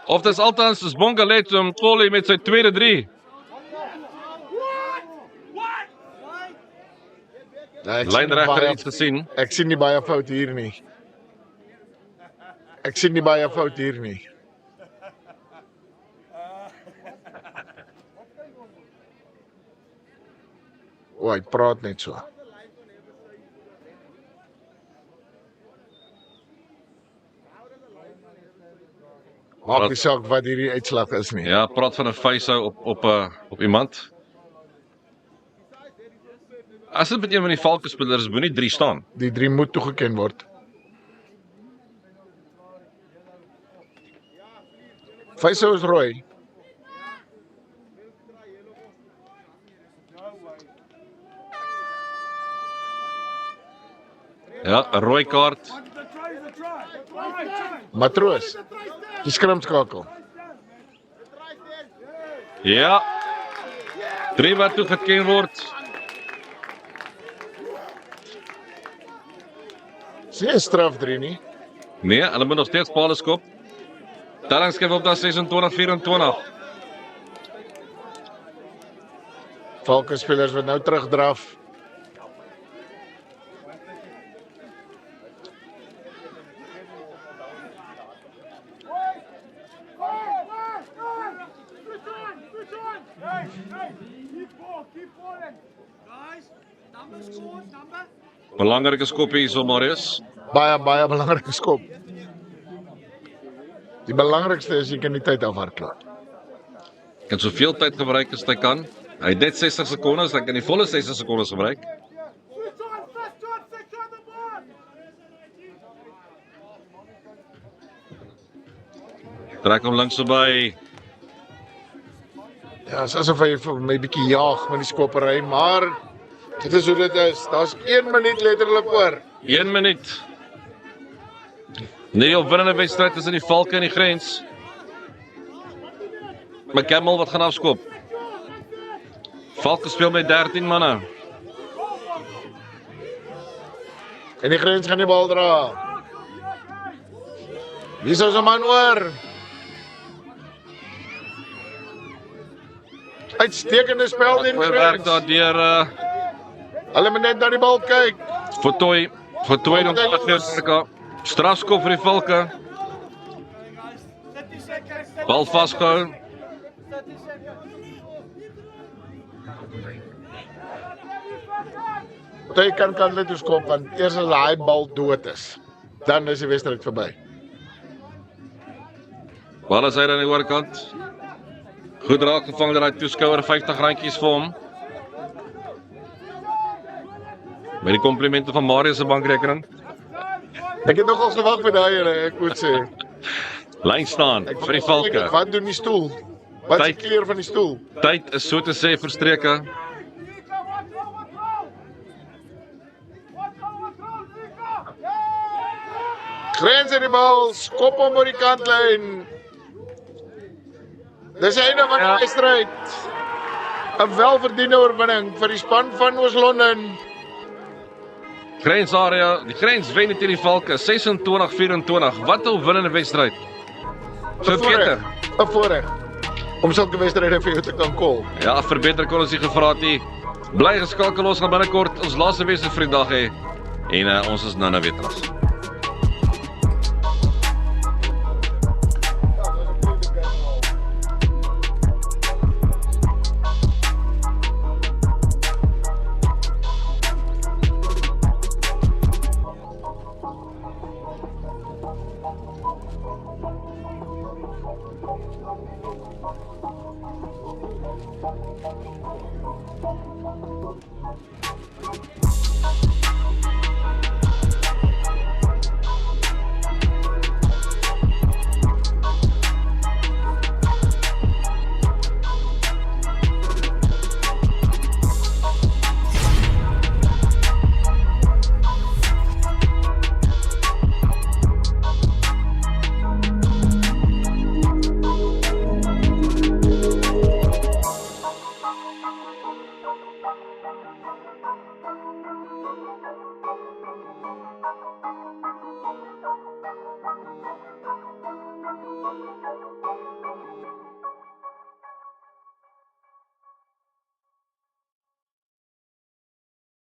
A: Of dis altans is Bongalet om Toli met sy tweede 3.
B: Ja, ek sien nie
A: Lynregter
B: baie-
A: iets gesien.
B: Ek sien nie baie fout hier nie. Ek sien nie baie fout hier nie. O, hy praat net so. Maak nie saak wat hierdie uitslag is nie.
A: Ja, praat van 'n facehou op iemand. As dit met een van die Valke spelers moenie 3 staan.
B: Die 3 moet toegeken word. Faisal is rooi.
A: Ja, 'n rooi kaart.
C: The try is a try. All right, try.
B: Matroos, die skrimskakel.
A: Ja. 3 wat toegeken word.
B: Sien straf 3 nie.
A: Nee, hulle moet nog steeds paal skop. Telling skryf op dat 26-24.
B: Valke spelers wat nou terugdraf.
C: Hey, keep balling. Guys, number scores, number.
A: Belangrike skop hier so Marius.
B: Baie belangrike skop. Die belangrikste is jy kan die tyd afhardloop.
A: Kan soveel tyd gebruik as hy kan. Hy het net 60 sekondes, hy kan die volle 60 sekondes gebruik.
C: Switch on, first shot, second on the board.
A: Trek hom links verby.
B: Ja, is asof hy vir my bietjie jaag met die skoppery, maar dit is hoe dit is. Daar's 1 minuut letterlik oor.
A: 1 minuut. Nie die opwindende wedstryd tussen die Valke en die Grens. McCammell wat gaan afskop. Valke speel met 13 manne.
B: En die Grens gaan die bal dra. Wie is ons man oor? Uitstekende spel deur die
A: Goeie werk
B: Grens.
A: daardeur
B: Hulle moet net na die bal kyk.
A: Fortoy dan terug. Strafskop vir die Valke.
C: 30 seconds.
A: Bal vasgehou.
C: 30 seconds.
B: Jy kan net toe skop want eers as daai bal dood is, dan is die wedstryd verby.
A: Bal is uit aan die oorkant. Goed raak gevang deur daai toeskouer, 50 randjies vir hom. Met die komplimente van Marius se bankrekening.
B: Ek het nogal gewag vir daai, ek moet sê.
A: Lyn staan vir die Valke.
B: Wat doen die stoel? Wat is die
A: Tyd.
B: kleur van die stoel?
A: Tyd is so te sê verstreke.
C: Zika, what's wrong, Zika?
B: Grens in die bal, skop hom oor die kantlyn. Dis einde van die wedstryd. 'n welverdiende oorwinning vir die span van Oos-London.
A: Grensarea, die Grens wen teen die Valke 26-24. Wat 'n opwindende wedstryd. So Peter.
B: 'n voorreg om sulke wedstryde vir jou te kan call.
A: Ja, verbeter kon ons nie gevra het nie. Bly geskakel, ons gaan binnekort ons laaste wedstryd vir die dag hê. En ons is nou weer terug.